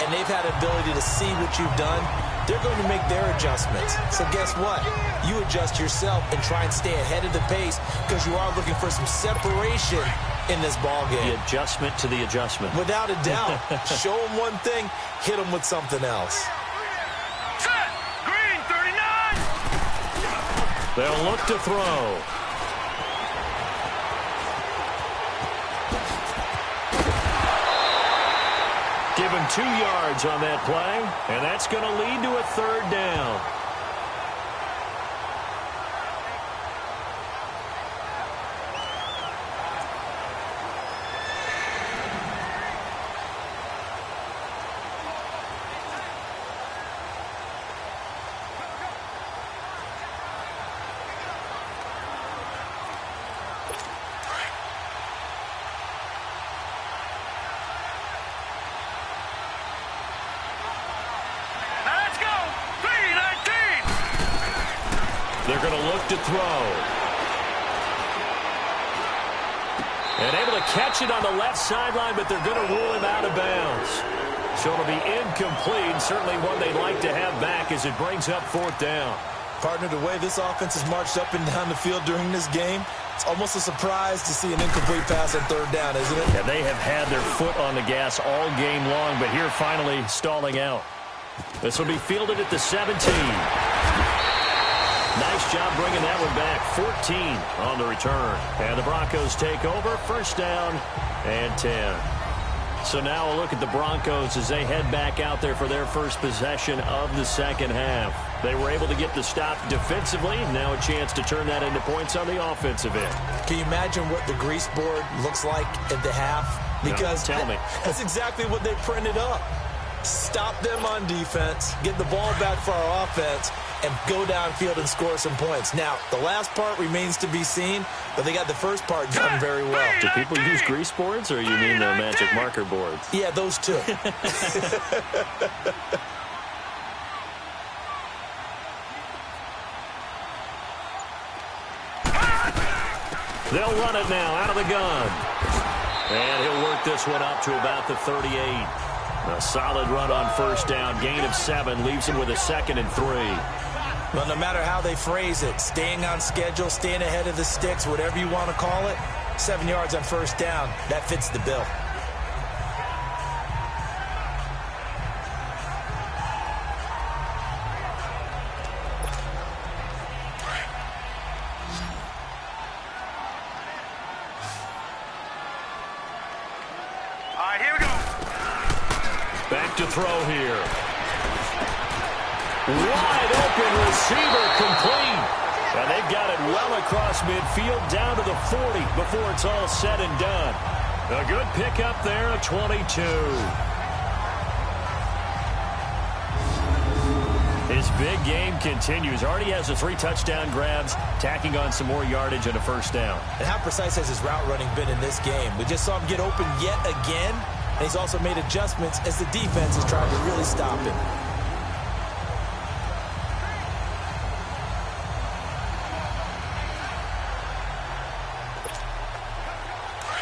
and they've had the ability to see what you've done. They're going to make their adjustments. So guess what? You adjust yourself and try and stay ahead of the pace because you are looking for some separation in this ball game. The adjustment to the adjustment. Without a doubt. Show them one thing, hit them with something else. They'll look to throw. Give him 2 yards on that play, and that's going to lead to a third down. They're going to look to throw. And able to catch it on the left sideline, but they're going to rule him out of bounds. So it'll be incomplete. Certainly one they'd like to have back as it brings up fourth down. Partner, the way this offense has marched up and down the field during this game, it's almost a surprise to see an incomplete pass on third down, isn't it? Yeah, they have had their foot on the gas all game long, but here finally stalling out. This will be fielded at the 17. Nice job bringing that one back. 14 on the return. And the Broncos take over. First down and 10. So now a look at the Broncos as they head back out there for their first possession of the second half. They were able to get the stop defensively. Now a chance to turn that into points on the offensive end. Can you imagine what the grease board looks like at the half? Because no, tell me. That's exactly what they printed up. Stop them on defense, get the ball back for our offense, and go downfield and score some points. Now, the last part remains to be seen, but they got the first part done very well. Do people use grease boards, or you mean the magic marker boards? Yeah, those two. They'll run it now out of the gun. And he'll work this one up to about the 38. A solid run on first down. Gain of 7 leaves him with a 2nd and 3. Well, no matter how they phrase it, staying on schedule, staying ahead of the sticks, whatever you want to call it, 7 yards on first down, that fits the bill. All right, here we go. Back to throw here. Wide open receiver complete. And they've got it well across midfield down to the 40 before it's all said and done. A good pickup there, a 22. His big game continues. Already has the 3 touchdown grabs, tacking on some more yardage and a first down. And how precise has his route running been in this game? We just saw him get open yet again, and he's also made adjustments as the defense has tried to really stop him.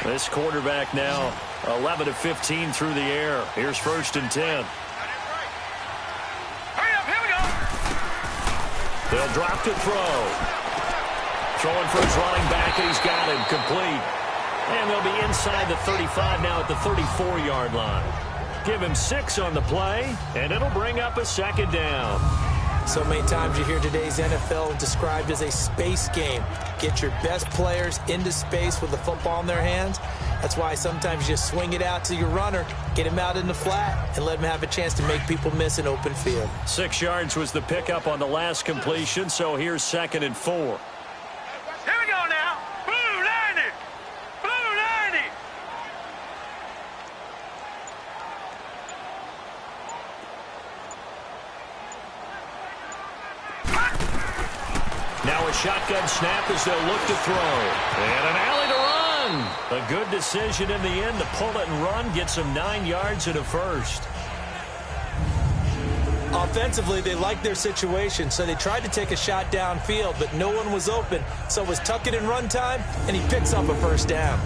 This quarterback now 11 of 15 through the air. Here's 1st and 10. Hurry up, here we go. They'll drop to throw. Throwing for his running back, and he's got him complete. And they'll be inside the 35 now at the 34-yard line. Give him 6 on the play, and it'll bring up a 2nd down. So many times you hear today's NFL described as a space game. Get your best players into space with the football in their hands. That's why sometimes you just swing it out to your runner, get him out in the flat, and let him have a chance to make people miss an open field. 6 yards was the pickup on the last completion, so here's 2nd and 4. Here we go now. Blue 90. Blue 90. Now a shotgun snap as they'll look to throw. And an alley to run. A good decision in the end to pull it and run, get some 9 yards and a first. Offensively, they liked their situation, so they tried to take a shot downfield, but no one was open. So it was tuck it and run time, and he picks up a first down.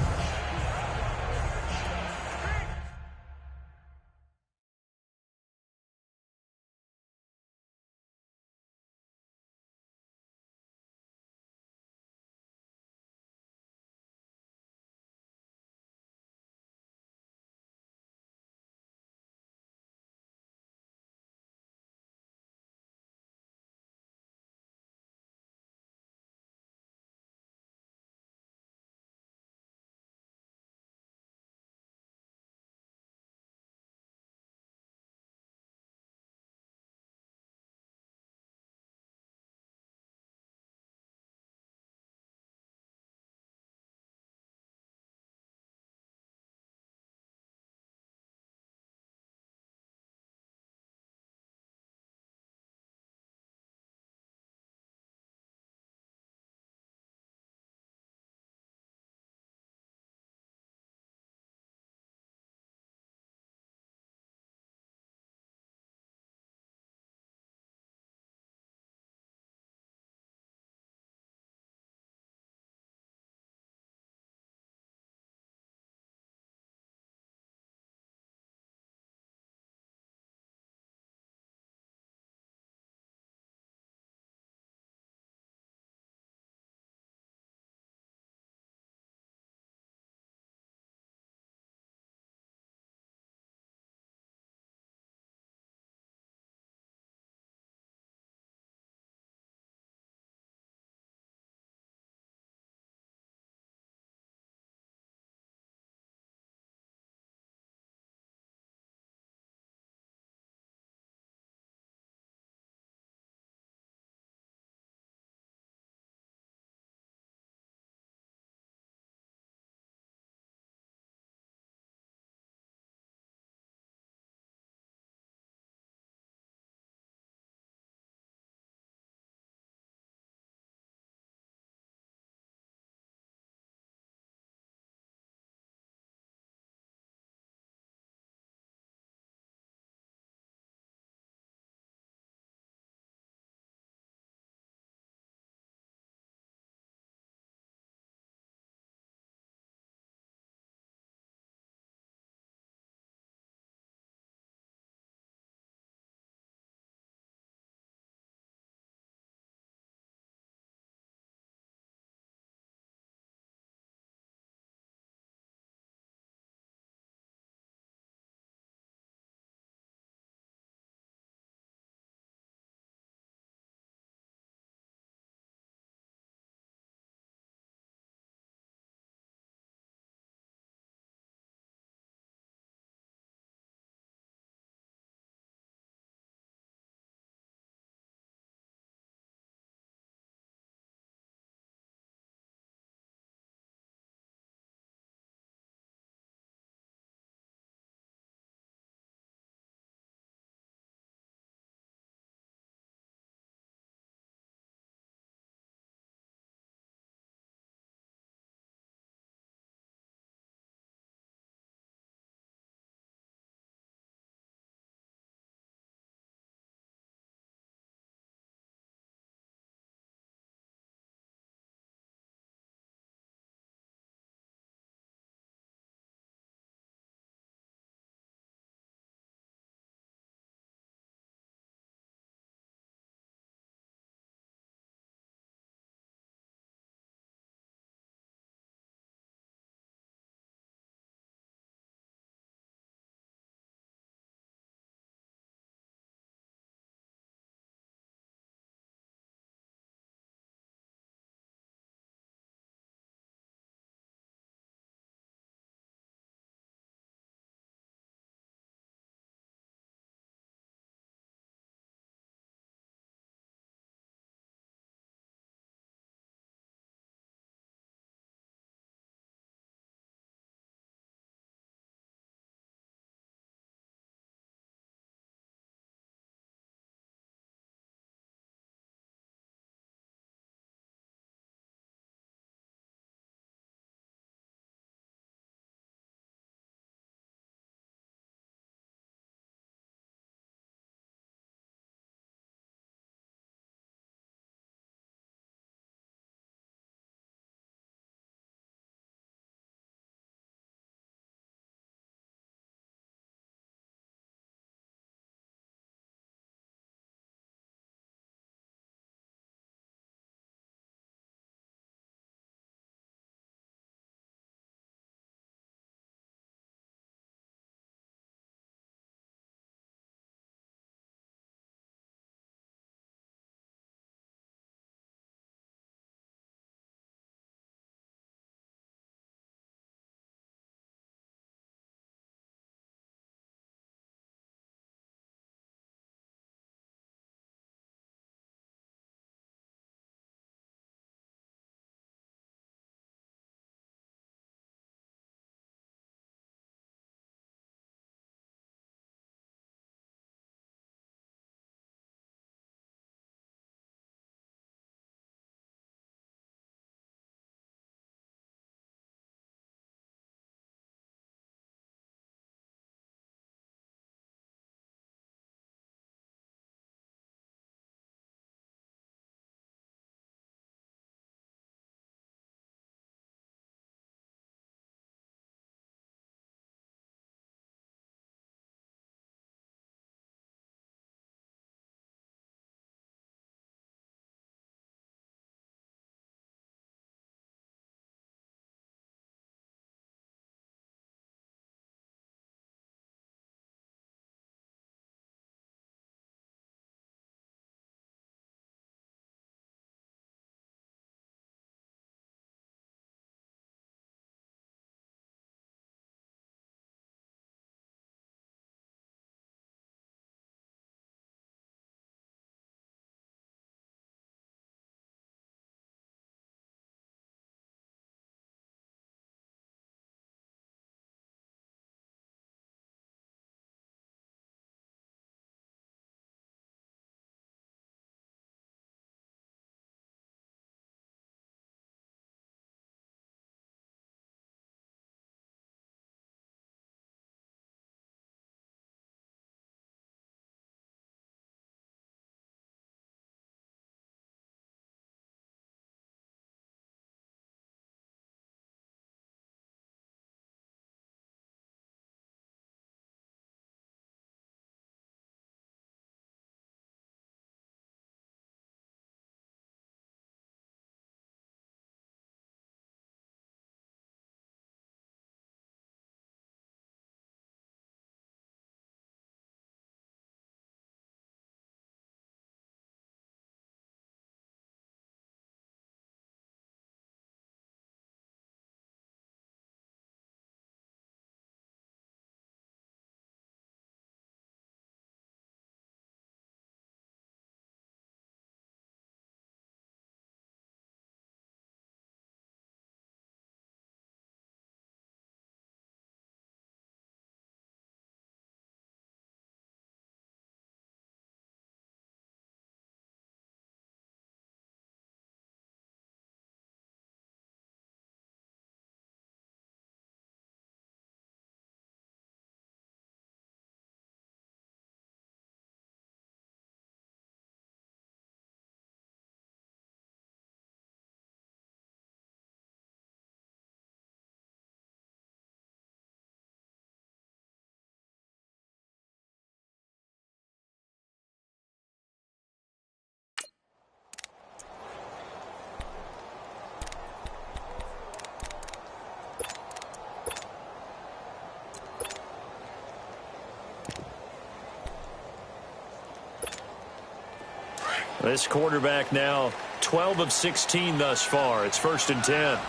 This quarterback now 12 of 16 thus far. It's 1st and 10.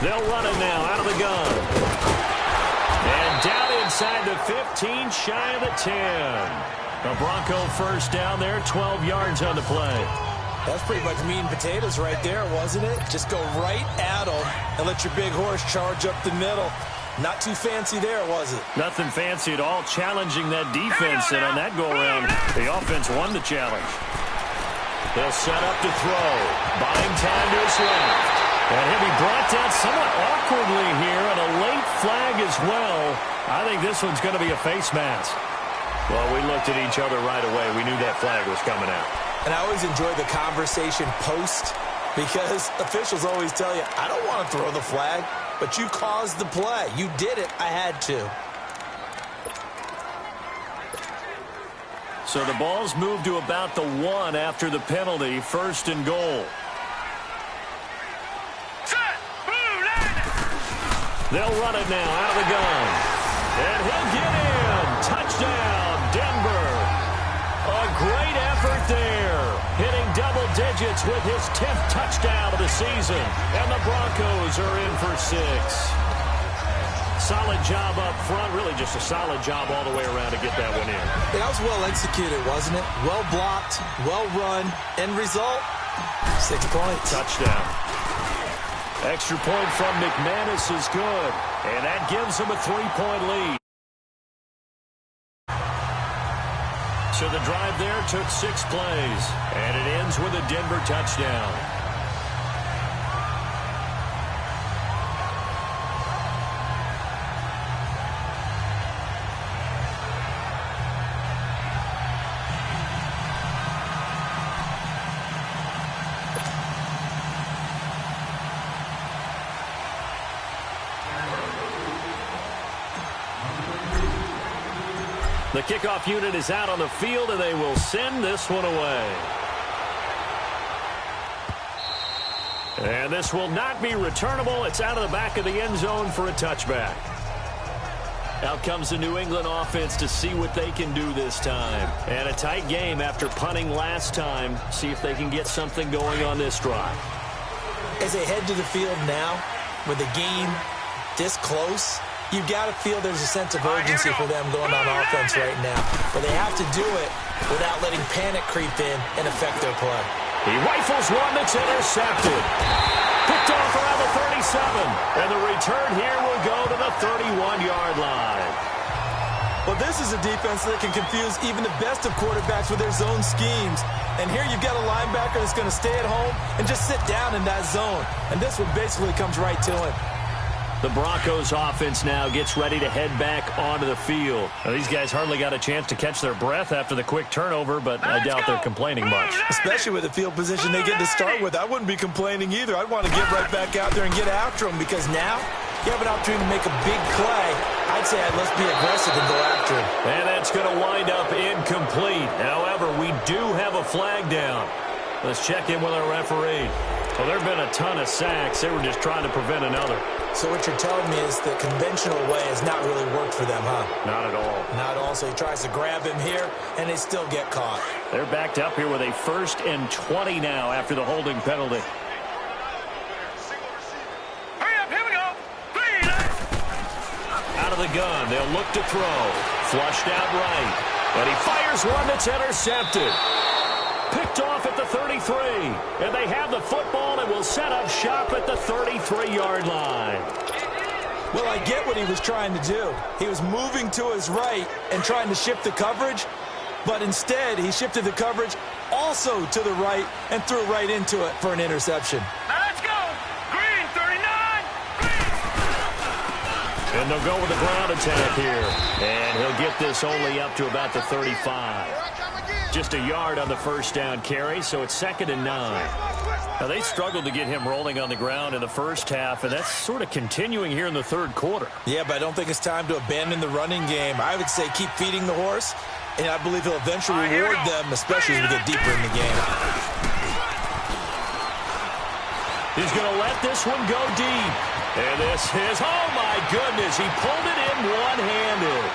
They'll run it now out of the gun. And down inside the 15, shy of the 10. A Bronco first down there, 12 yards on the play. That's pretty much meat and potatoes right there, wasn't it? Just go right at them and let your big horse charge up the middle. Not too fancy there, was it? Nothing fancy at all, challenging that defense. And on that go-around, the offense won the challenge. They'll set up to throw. Buying time to his left. And he'll be brought down somewhat awkwardly here, and a late flag as well. I think this one's going to be a face mask. Well, we looked at each other right away. We knew that flag was coming out. And I always enjoy the conversation post, because officials always tell you, I don't want to throw the flag, but you caused the play. You did it. I had to. So the ball's moved to about the 1 after the penalty. 1st and goal. They'll run it now out of the gun. And he'll get in. Touchdown, Denver. A great effort there. Hitting double digits with his 10th touchdown of the season. And the Broncos are in for 6. Solid job up front. Really just a solid job all the way around to get that one in. That was well executed, wasn't it? Well blocked, well run. End result, 6 points. Touchdown. Extra point from McManus is good. And that gives them a 3-point lead. So the drive there took 6 plays. And it ends with a Denver touchdown. The kickoff unit is out on the field, and they will send this one away. And this will not be returnable. It's out of the back of the end zone for a touchback. Out comes the New England offense to see what they can do this time. And a tight game after punting last time. See if they can get something going on this drive. As they head to the field now, with the game this close, you've got to feel there's a sense of urgency for them going on offense right now. But they have to do it without letting panic creep in and affect their play. He rifles one that's intercepted. Picked off around the 37. And the return here will go to the 31-yard line. Well, this is a defense that can confuse even the best of quarterbacks with their zone schemes. And here you've got a linebacker that's going to stay at home and just sit down in that zone. And this one basically comes right to him. The Broncos offense now gets ready to head back onto the field. Now, these guys hardly got a chance to catch their breath after the quick turnover, but I doubt they're complaining much. Especially with the field position they get to start with. I wouldn't be complaining either. I'd want to get right back out there and get after them, because now you have an opportunity to make a big play. I'd say let's be aggressive and go after him. And that's going to wind up incomplete. However, we do have a flag down. Let's check in with our referee. Well, there have been a ton of sacks. They were just trying to prevent another. So what you're telling me is the conventional way has not really worked for them, huh? Not at all. Not at all. So he tries to grab him here, and they still get caught. They're backed up here with a 1st and 20 now after the holding penalty. Hurry up, here we go. Out of the gun, they'll look to throw. Flushed out right. And he fires one that's intercepted. Picked off at the 33. And they have the football and will set up shop at the 33-yard line. Well, I get what he was trying to do. He was moving to his right and trying to shift the coverage, but instead he shifted the coverage also to the right and threw right into it for an interception. Now let's go. Green, 39. Green. And they'll go with the ground attack here. And he'll get this only up to about the 35. Just a yard on the first down carry, so it's 2nd and 9. Now, they struggled to get him rolling on the ground in the first half, and that's sort of continuing here in the third quarter. Yeah, but I don't think it's time to abandon the running game. I would say keep feeding the horse, and I believe he'll eventually reward them, especially as we get deeper in the game. He's going to let this one go deep. And this is, oh my goodness, he pulled it in one-handed.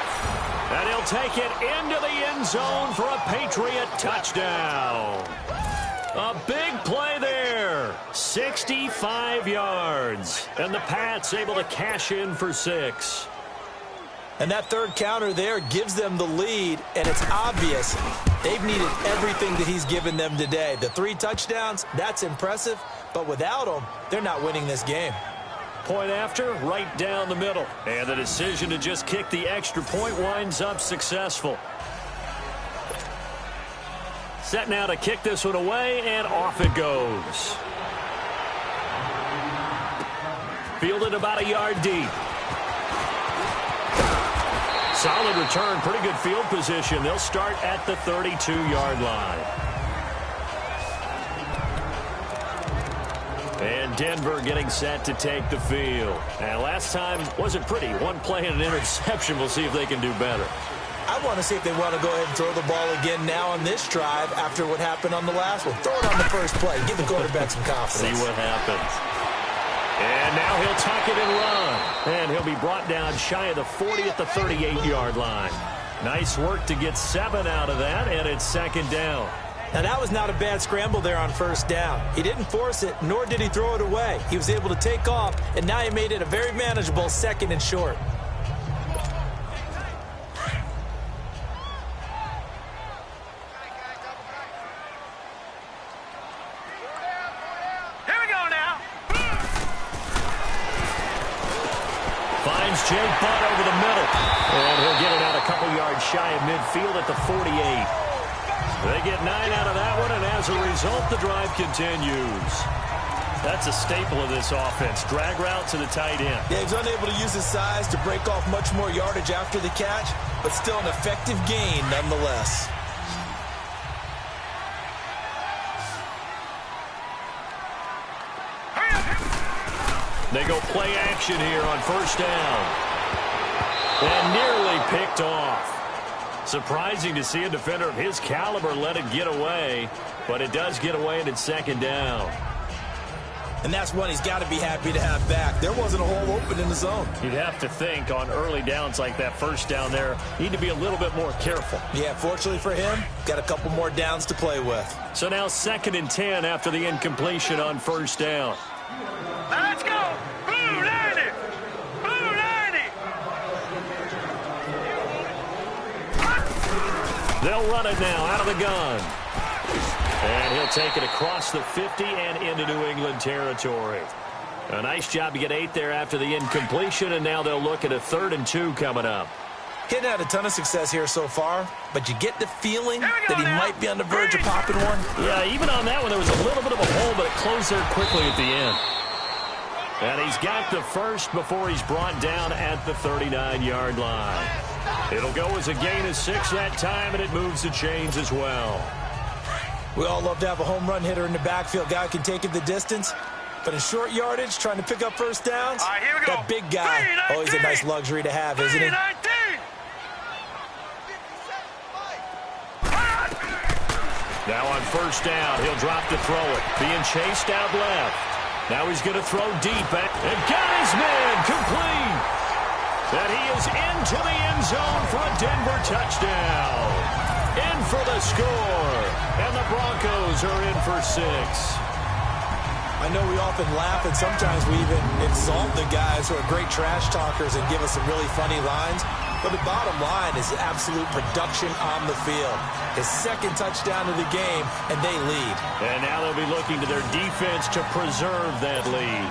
And he'll take it into the end zone for a Patriot touchdown. A big play there. 65 yards. And the Pats able to cash in for 6. And that third counter there gives them the lead, and it's obvious they've needed everything that he's given them today. The 3 touchdowns, that's impressive, but without him, they're not winning this game. Point after, right down the middle. And the decision to just kick the extra point winds up successful. Set now to kick this one away, and off it goes. Fielded about a yard deep. Solid return, pretty good field position. They'll start at the 32-yard line. And Denver getting set to take the field. And last time wasn't pretty. One play and an interception. We'll see if they can do better. I want to see if they want to go ahead and throw the ball again now on this drive after what happened on the last one. Throw it on the first play. Give the quarterback some confidence. See what happens. And now he'll tuck it and run. And he'll be brought down shy of the 40 at the 38-yard line. Nice work to get 7 out of that, and it's second down. Now, that was not a bad scramble there on first down. He didn't force it, nor did he throw it away. He was able to take off, and now he made it a very manageable second and short. Jake Butt over the middle. And he'll get it out a couple yards shy of midfield at the 48. They get 9 out of that one, and as a result, the drive continues. That's a staple of this offense. Drag route to the tight end. Yeah, he's unable to use his size to break off much more yardage after the catch, but still an effective gain nonetheless. They go play action here on first down. And nearly picked off. Surprising to see a defender of his caliber let it get away, but it does get away and it's second down. And that's one he's got to be happy to have back. There wasn't a hole open in the zone. You'd have to think on early downs like that first down there, need to be a little bit more careful. Yeah, fortunately for him, got a couple more downs to play with. So now 2nd and 10 after the incompletion on first down. Let's go! Blue 90! Blue 90! They'll run it now out of the gun. And he'll take it across the 50 and into New England territory. A nice job to get 8 there after the incompletion, and now they'll look at a 3rd and 2 coming up. Hadn't had a ton of success here so far, but you get the feeling that he might be on the verge of popping one. Yeah, even on that one, there was a little bit of a hole, but it closed there quickly at the end. And he's got the first before he's brought down at the 39-yard line. It'll go as a gain of 6 that time, and it moves the chains as well. We all love to have a home run hitter in the backfield. Guy can take it the distance. But in short yardage, trying to pick up first downs, All right, here we go. that big guy, always a nice luxury to have, isn't he? Now on first down, he'll drop to throw it. Being chased out left. Now he's going to throw deep. And got his man complete. And he is into the end zone for a Denver touchdown. In for the score. And the Broncos are in for 6. I know we often laugh, and sometimes we even insult the guys who are great trash talkers and give us some really funny lines. But the bottom line is absolute production on the field. His 2nd touchdown of the game, and they lead. And now they'll be looking to their defense to preserve that lead.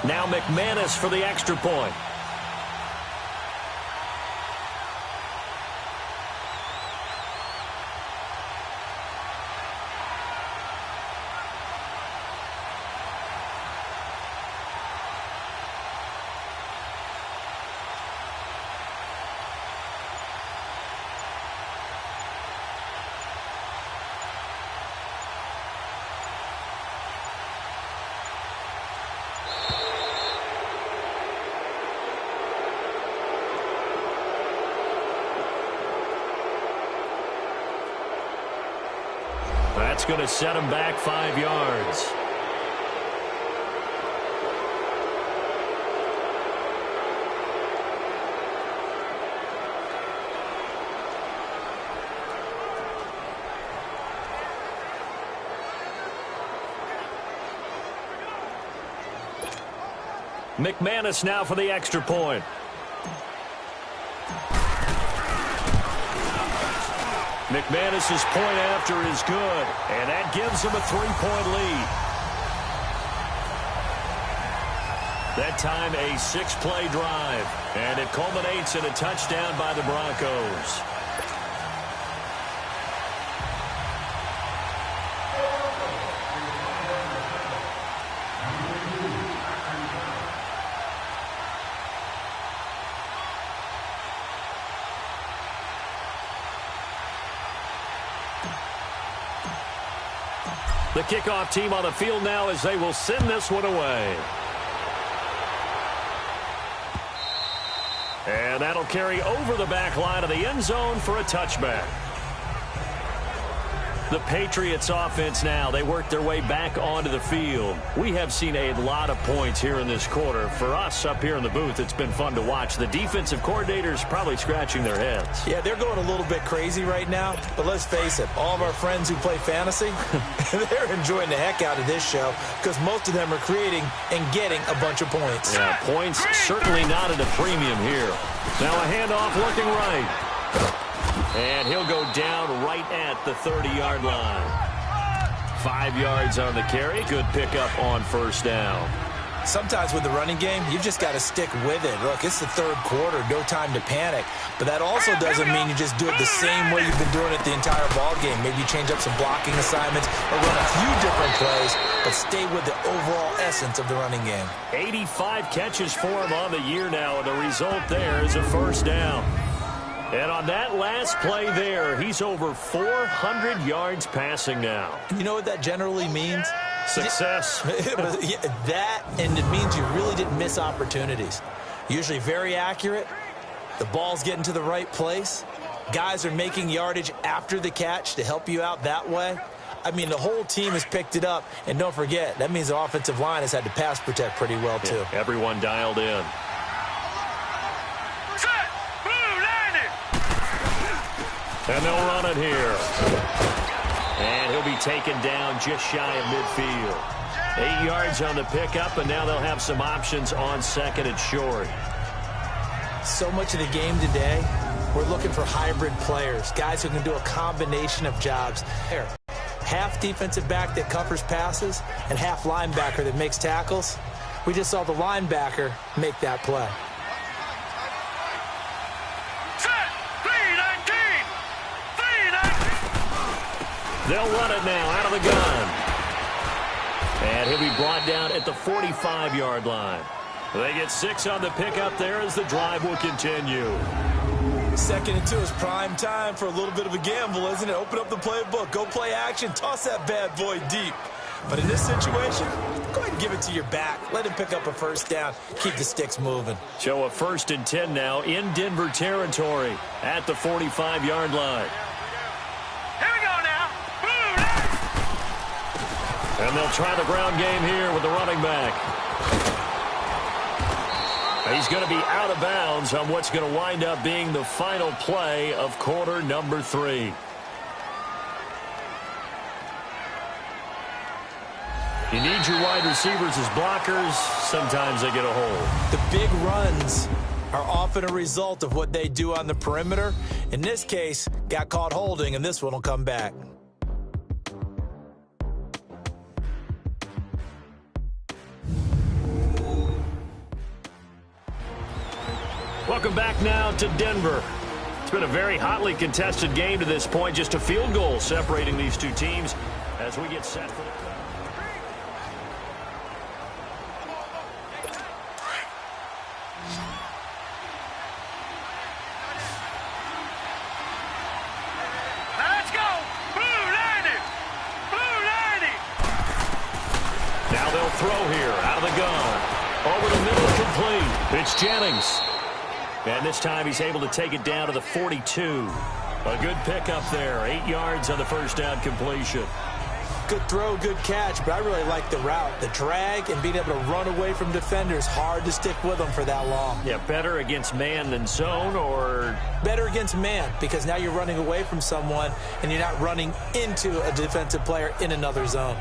Now McManus for the extra point. That's going to set him back 5 yards. McManus now for the extra point. McManus's point after is good, and that gives him a 3-point lead. That time a 6-play drive, and it culminates in a touchdown by the Broncos. The kickoff team on the field now as they will send this one away. And that'll carry over the back line of the end zone for a touchback. The Patriots offense now, they work their way back onto the field. We have seen a lot of points here in this quarter. For us up here in the booth, it's been fun to watch. The defensive coordinators probably scratching their heads. Yeah, they're going a little bit crazy right now. But let's face it, all of our friends who play fantasy, they're enjoying the heck out of this show because most of them are creating and getting a bunch of points. Yeah, points certainly not at a premium here. Now a handoff looking right. And he'll go down right at the 30-yard line. 5 yards on the carry. Good pickup on first down. Sometimes with the running game, you've just got to stick with it. Look, it's the third quarter, no time to panic. But that also doesn't mean you just do it the same way you've been doing it the entire ball game. Maybe you change up some blocking assignments or run a few different plays, but stay with the overall essence of the running game. 85 catches for him on the year now, and the result there is a first down. And on that last play there, he's over 400 yards passing now. You know what that generally means? Success. That, and it means you really didn't miss opportunities. Usually very accurate. The ball's getting to the right place. Guys are making yardage after the catch to help you out that way. I mean, the whole team has picked it up. And don't forget, that means the offensive line has had to pass protect pretty well, too. Yeah, everyone dialed in. And they'll run it here. And he'll be taken down just shy of midfield. 8 yards on the pickup, and now they'll have some options on second and short. So much of the game today, we're looking for hybrid players, guys who can do a combination of jobs. Half defensive back that covers passes and half linebacker that makes tackles. We just saw the linebacker make that play. They'll run it now out of the gun. And he'll be brought down at the 45-yard line. They get 6 on the pickup there as the drive will continue. 2nd and 2 is prime time for a little bit of a gamble, isn't it? Open up the playbook, go play action, toss that bad boy deep. But in this situation, go ahead and give it to your back. Let him pick up a first down. Keep the sticks moving. So a 1st and 10 now in Denver territory at the 45-yard line. And they'll try the ground game here with the running back. He's going to be out of bounds on what's going to wind up being the final play of quarter number 3. You need your wide receivers as blockers. Sometimes they get a hold. The big runs are often a result of what they do on the perimeter. In this case, got caught holding, and this one will come back. Welcome back now to Denver. It's been a very hotly contested game to this point. Just a field goal separating these two teams as we get set for the play. Let's go! Blue 90! Blue 90! Now they'll throw here out of the gun. Over the middle, complete. It's Jennings. And this time he's able to take it down to the 42. A good pickup there. 8 yards on the first down completion. Good throw, good catch, but I really like the route. The drag and being able to run away from defenders. Hard to stick with them for that long. Yeah, better against man than zone, or? Better against man, because now you're running away from someone and you're not running into a defensive player in another zone.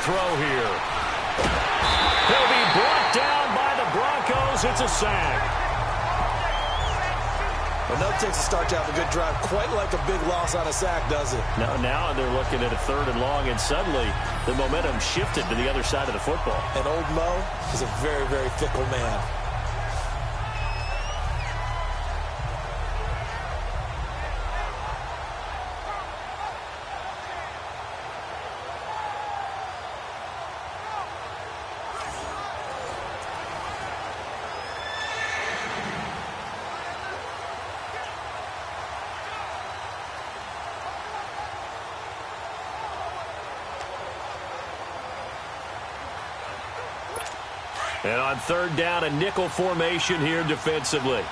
throw here. He'll be brought down by the Broncos. It's a sack. Well, no takes a start to have a good drive. Quite like a big loss on a sack, does it? Now they're looking at a 3rd and long, and suddenly the momentum shifted to the other side of the football. And old Mo is a very, very fickle man. And on 3rd down, a nickel formation here defensively. All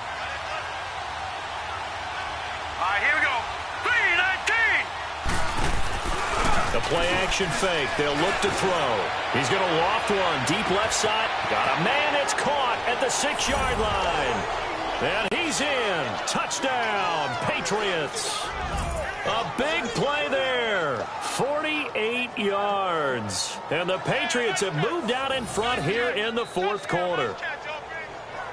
right, here we go. 3-19. The play action fake. They'll look to throw. He's going to loft one. Deep left side. Got a man. It's caught at the 6-yard line. And he's in. Touchdown, Patriots. A big play there. 48 yards. And the Patriots have moved out in front here in the 4th quarter.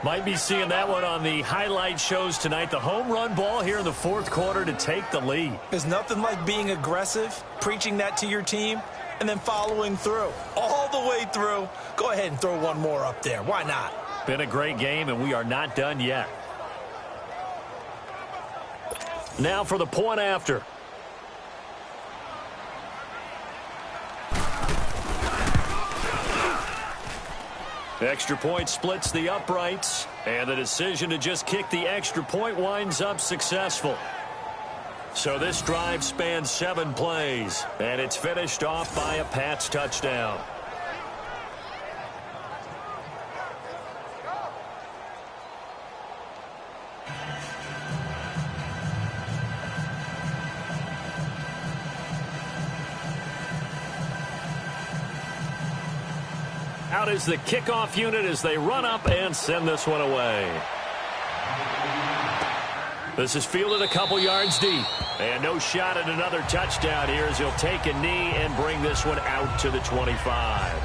Might be seeing that one on the highlight shows tonight. The home run ball here in the 4th quarter to take the lead. There's nothing like being aggressive, preaching that to your team, and then following through. All the way through. Go ahead and throw one more up there. Why not? Been a great game, and we are not done yet. Now for the point after. Extra point splits the uprights, and the decision to just kick the extra point winds up successful. So this drive spans 7 plays, and it's finished off by a Pats touchdown. Out is the kickoff unit as they run up and send this one away. This is fielded a couple yards deep. And no shot at another touchdown here as he'll take a knee and bring this one out to the 25.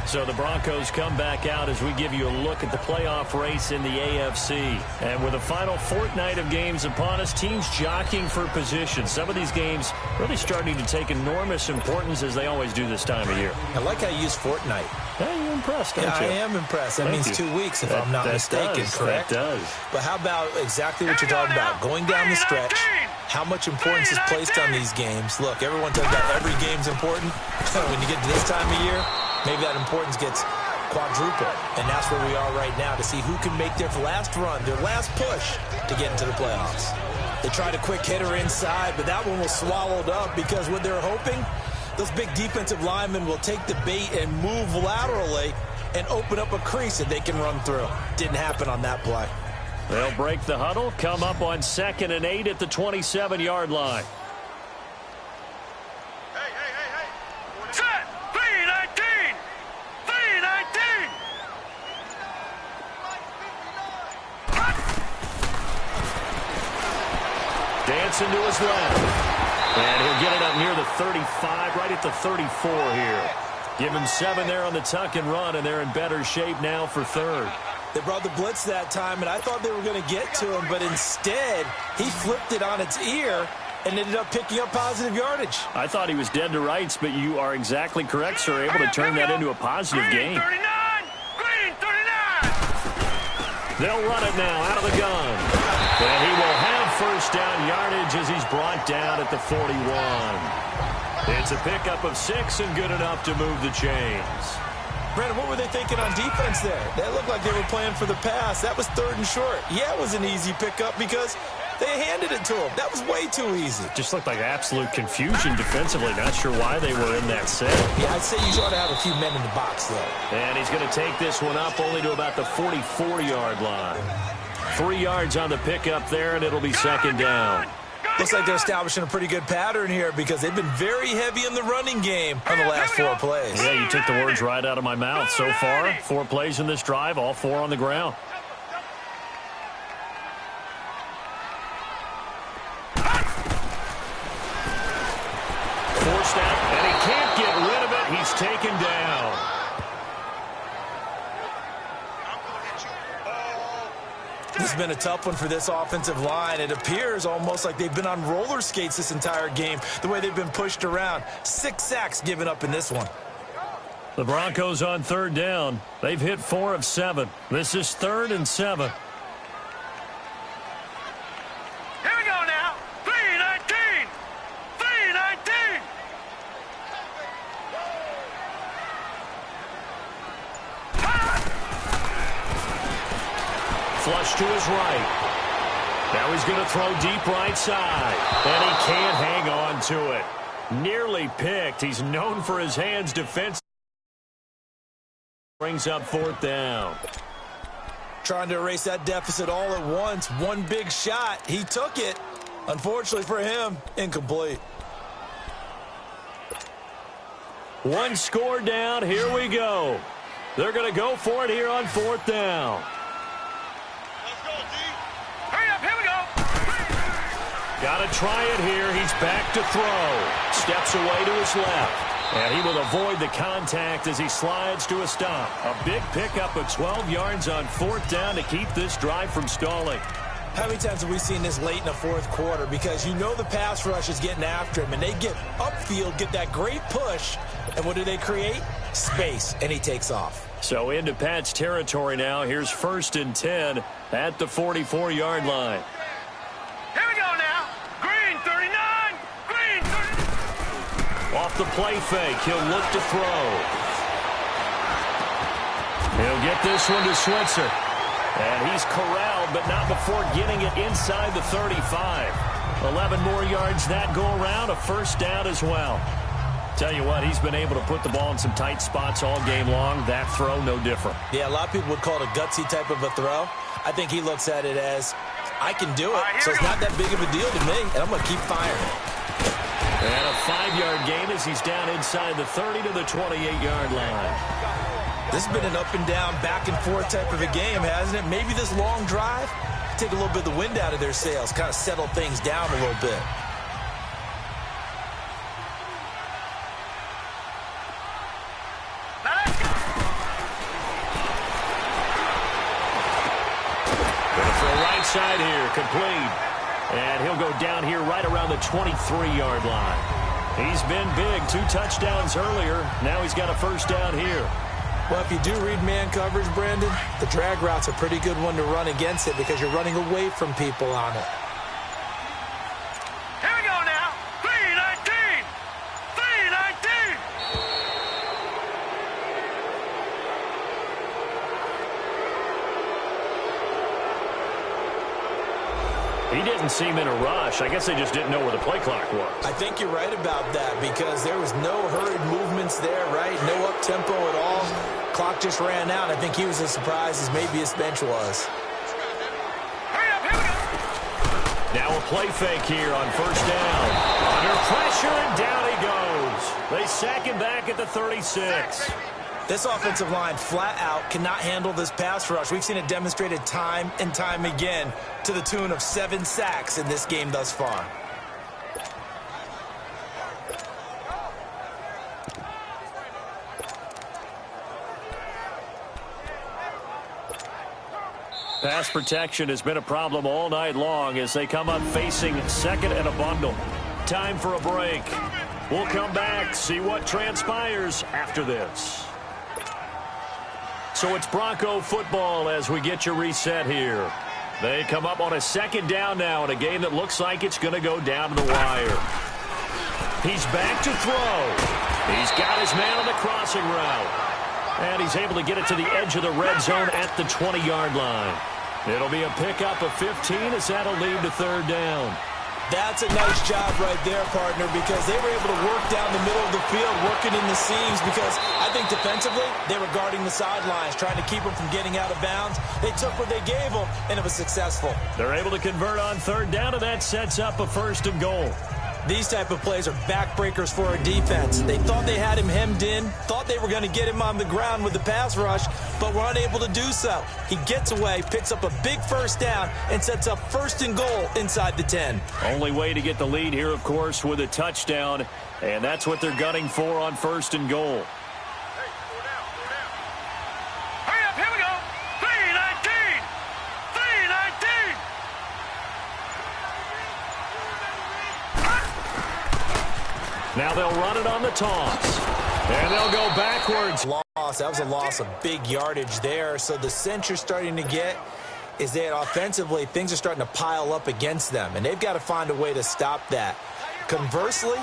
So the Broncos come back out as we give you a look at the playoff race in the AFC. And with the final fortnight of games upon us, teams jockeying for position. Some of these games really starting to take enormous importance as they always do this time of year. I like how you use fortnight. Hey, you're impressed, aren't you? I am impressed. That means 2 weeks if I'm not mistaken, correct? That does. But how about exactly what you're talking about? Going down the stretch, how much importance is placed on these games. Look, everyone talks about every game's important. When you get to this time of year, maybe that importance gets quadrupled. And that's where we are right now to see who can make their last run, their last push to get into the playoffs. They tried a quick hitter inside, but that one was swallowed up because what they're hoping, those big defensive linemen will take the bait and move laterally and open up a crease that they can run through. Didn't happen on that play. They'll break the huddle, come up on 2nd and 8 at the 27-yard line. Set. 3-19. 3-19. Dancing to his left. And he'll get it up near the 35, right at the 34 here. Give him 7 there on the tuck and run, and they're in better shape now for 3rd. They brought the blitz that time, and I thought they were going to get to him, but instead he flipped it on its ear and ended up picking up positive yardage. I thought he was dead to rights, but you are exactly correct, sir, able to turn that into a positive gain. Green 39. Green 39. They'll run it now out of the gun. And he will have first down yardage as he's brought down at the 41. It's a pickup of 6 and good enough to move the chains. Brandon, what were they thinking on defense there? They looked like they were playing for the pass. That was 3rd and short. Yeah, it was an easy pickup because they handed it to him. That was way too easy. Just looked like absolute confusion defensively. Not sure why they were in that set. Yeah, I'd say you ought to have a few men in the box, though. And he's going to take this one up only to about the 44-yard line. 3 yards on the pickup there, and it'll be 2nd down. Looks like they're establishing a pretty good pattern here because they've been very heavy in the running game on the last 4 plays. Yeah, you took the words right out of my mouth. So far, 4 plays in this drive, all 4 on the ground. Forced out, and he can't get rid of it. He's taken This has been a tough one for this offensive line. It appears almost like they've been on roller skates this entire game, the way they've been pushed around. 6 sacks given up in this one. The Broncos on third down. They've hit 4 of 7. This is 3rd and 7. Here we go now. 3-19. 3-19. Flush to his right. Now he's going to throw deep right side. And he can't hang on to it. Nearly picked. He's known for his hands defense. Brings up 4th down. Trying to erase that deficit all at once. One big shot. He took it. Unfortunately for him, incomplete. 1 score down. Here we go. They're going to go for it here on 4th down. Hurry up, here we go. Got to try it here. He's back to throw. Steps away to his left. And he will avoid the contact as he slides to a stop. A big pickup of 12 yards on 4th down to keep this drive from stalling. How many times have we seen this late in the 4th quarter? Because you know the pass rush is getting after him, and they get upfield, get that great push, and what do they create? Space, and he takes off. So into Pat's territory now. Here's 1st and 10 at the 44-yard line. Here we go now. Green 39. Green 39. Off the play fake, he'll look to throw. He'll get this one to Switzer. And he's corralled, but not before getting it inside the 35. 11 more yards that go around, a 1st down as well. Tell you what, he's been able to put the ball in some tight spots all game long. That throw, no different. Yeah, a lot of people would call it a gutsy type of a throw. I think he looks at it as, I can do it, so it's not that big of a deal to me, and I'm going to keep firing. And a 5-yard gain as he's down inside the 30 to the 28-yard line. This has been an up and down, back and forth type of a game, hasn't it? Maybe this long drive, take a little bit of the wind out of their sails, kind of settle things down a little bit. Gonna throw right side here, complete. And he'll go down here right around the 23-yard line. He's been big, 2 touchdowns earlier. Now he's got a 1st down here. Well, if you do read man coverage, Brandon, the drag route's a pretty good one to run against it because you're running away from people on it. Here we go now. 3-19. 3-19. He didn't seem in a rush. I guess they just didn't know where the play clock was. I think you're right about that because there was no hurried movements there, right? No up-tempo at all. Clock just ran out. I think he was as surprised as maybe his bench was. Hurry up, here we go. Now a play fake here on 1st down. Under pressure, and down he goes. They sack him back at the 36. This offensive line flat out cannot handle this pass rush. We've seen it demonstrated time and time again to the tune of 7 sacks in this game thus far. Pass protection has been a problem all night long as they come up facing 2nd and a bundle. Time for a break. We'll come back, see what transpires after this. So it's Bronco football as we get you reset here. They come up on a 2nd down now in a game that looks like it's going to go down to the wire. He's back to throw. He's got his man on the crossing route. And he's able to get it to the edge of the red zone at the 20-yard line. It'll be a pickup of 15 as that'll lead to 3rd down. That's a nice job right there, partner, because they were able to work down the middle of the field, working in the seams, because I think defensively they were guarding the sidelines, trying to keep them from getting out of bounds. They took what they gave them, and it was successful. They're able to convert on 3rd down, and that sets up a 1st and goal. These type of plays are backbreakers for a defense. They thought they had him hemmed in, thought they were going to get him on the ground with the pass rush, but were unable to do so. He gets away, picks up a big 1st down, and sets up 1st and goal inside the 10. Only way to get the lead here, of course, with a touchdown, and that's what they're gunning for on 1st and goal. Hurry up, here we go. 3-19. 3-19. they'll run it on the toss. And they'll go backwards. That was a loss of big yardage there. So the sense you're starting to get is that offensively things are starting to pile up against them, and they've got to find a way to stop that. Conversely,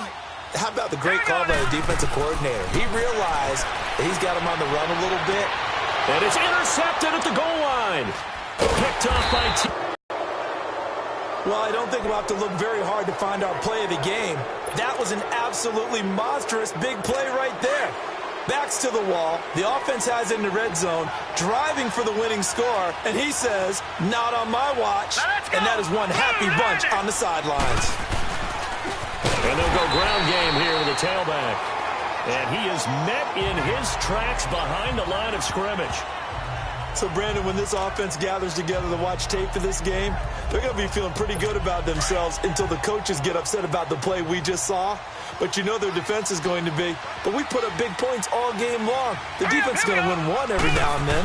how about the great call by the defensive coordinator? He realized that he's got him on the run a little bit. And it's intercepted at the goal line. Picked off by Well, I don't think we'll have to look very hard to find our play of the game. That was an absolutely monstrous big play right there. Backs to the wall. The offense has it in the red zone, driving for the winning score, and he says, not on my watch. And that is one happy bunch on the sidelines. And they'll go ground game here with the tailback. And he is met in his tracks behind the line of scrimmage. So, Brandon, when this offense gathers together to watch tape for this game, they're going to be feeling pretty good about themselves until the coaches get upset about the play we just saw. But you know their defense is going to be. But we put up big points all game long. The defense is going to win one every now and then.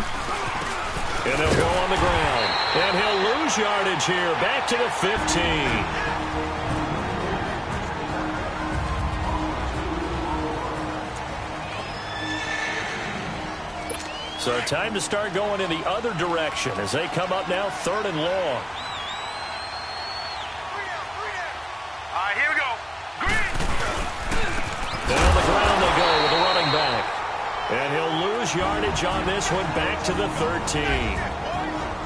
And they'll go on the ground. And he'll lose yardage here. Back to the 15. So time to start going in the other direction as they come up now 3rd and long. All right, here we go. Green. And on the ground they go with the running back. And he'll lose yardage on this one back to the 13.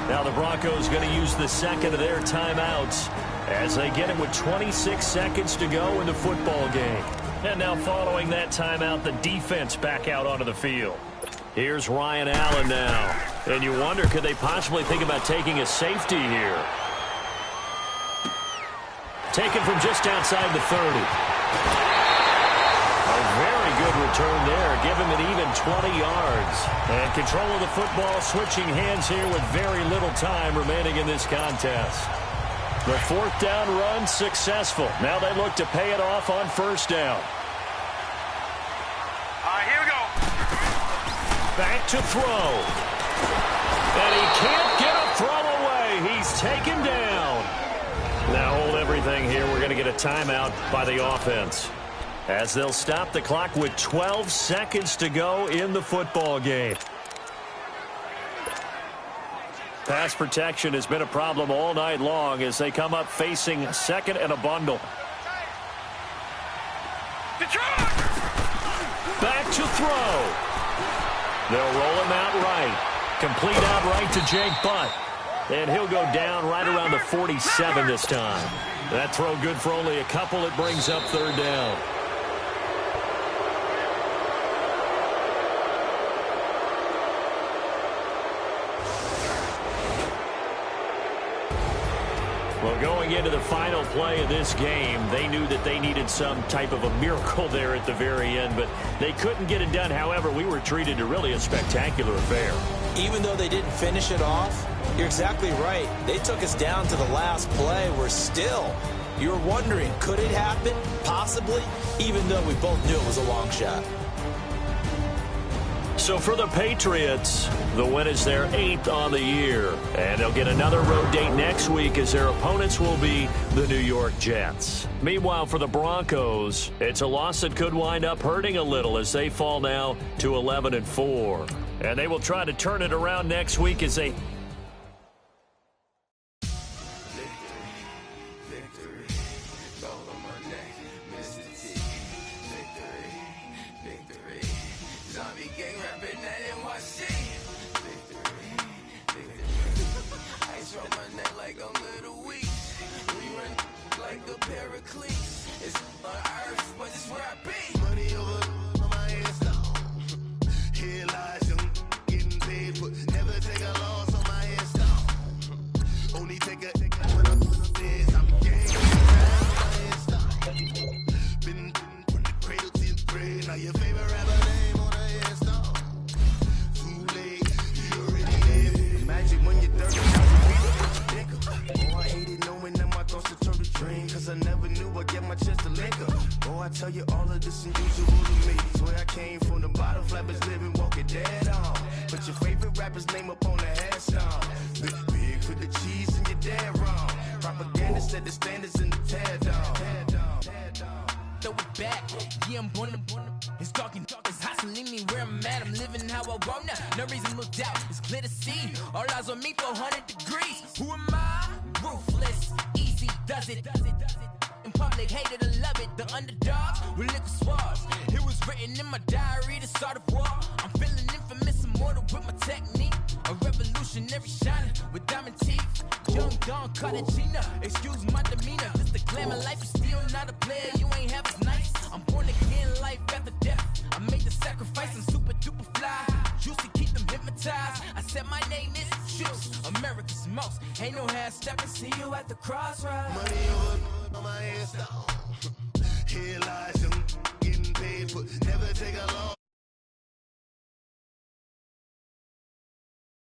Now the Broncos going to use the second of their timeouts as they get him with 26 seconds to go in the football game. And now following that timeout, the defense back out onto the field. Here's Ryan Allen now. And you wonder, could they possibly think about taking a safety here? Taken from just outside the 30. A very good return there. Give him an even 20 yards. And control of the football, switching hands here with very little time remaining in this contest. The 4th down run successful. Now they look to pay it off on 1st down. All right, here we go. Back to throw. And he can't get a throw away. He's taken down. Now hold everything here. We're going to get a timeout by the offense as they'll stop the clock with 12 seconds to go in the football game. Pass protection has been a problem all night long as they come up facing 2nd and a bundle. Detroit! Back to throw. They'll roll him out right. Complete out right to Jake Butt. And he'll go down right around the 47 this time. That throw good for only a couple. It brings up 3rd down. Well, going into the final play of this game, they knew that they needed some type of a miracle there at the very end, but they couldn't get it done. However, we were treated to really a spectacular affair. Even though they didn't finish it off, you're exactly right. They took us down to the last play. We're still, you were wondering, could it happen? Possibly, even though we both knew it was a long shot. So for the Patriots, the win is their 8th on the year. And they'll get another road date next week as their opponents will be the New York Jets. Meanwhile, for the Broncos, it's a loss that could wind up hurting a little as they fall now to 11-4. And they will try to turn it around next week as they... throw it back. Yeah, I'm born to. It's dark, it's hustling me where I'm at. I'm living how I want now. No reason to doubt. It's clear to see. All eyes on me for 100 degrees. Who am I? Ruthless. Easy does it. In public, hated or love it. The underdogs with liquor swabs. It was written in my diary to start a war. I'm feeling infamous, immortal with my technique. A revolutionary shining with diamond teeth. Young Don Cartagena, excuse my demeanor. Just the glamour life is still not a player. You ain't half as nice. I'm born again, life after death. I made the sacrifice and super duper fly. Juicy, keep them hypnotized. I said my name is Juice, America's most. Ain't no half stepping. See you at the crossroads. Money on my head, stop. Here lies some getting paid for. Never take a loss.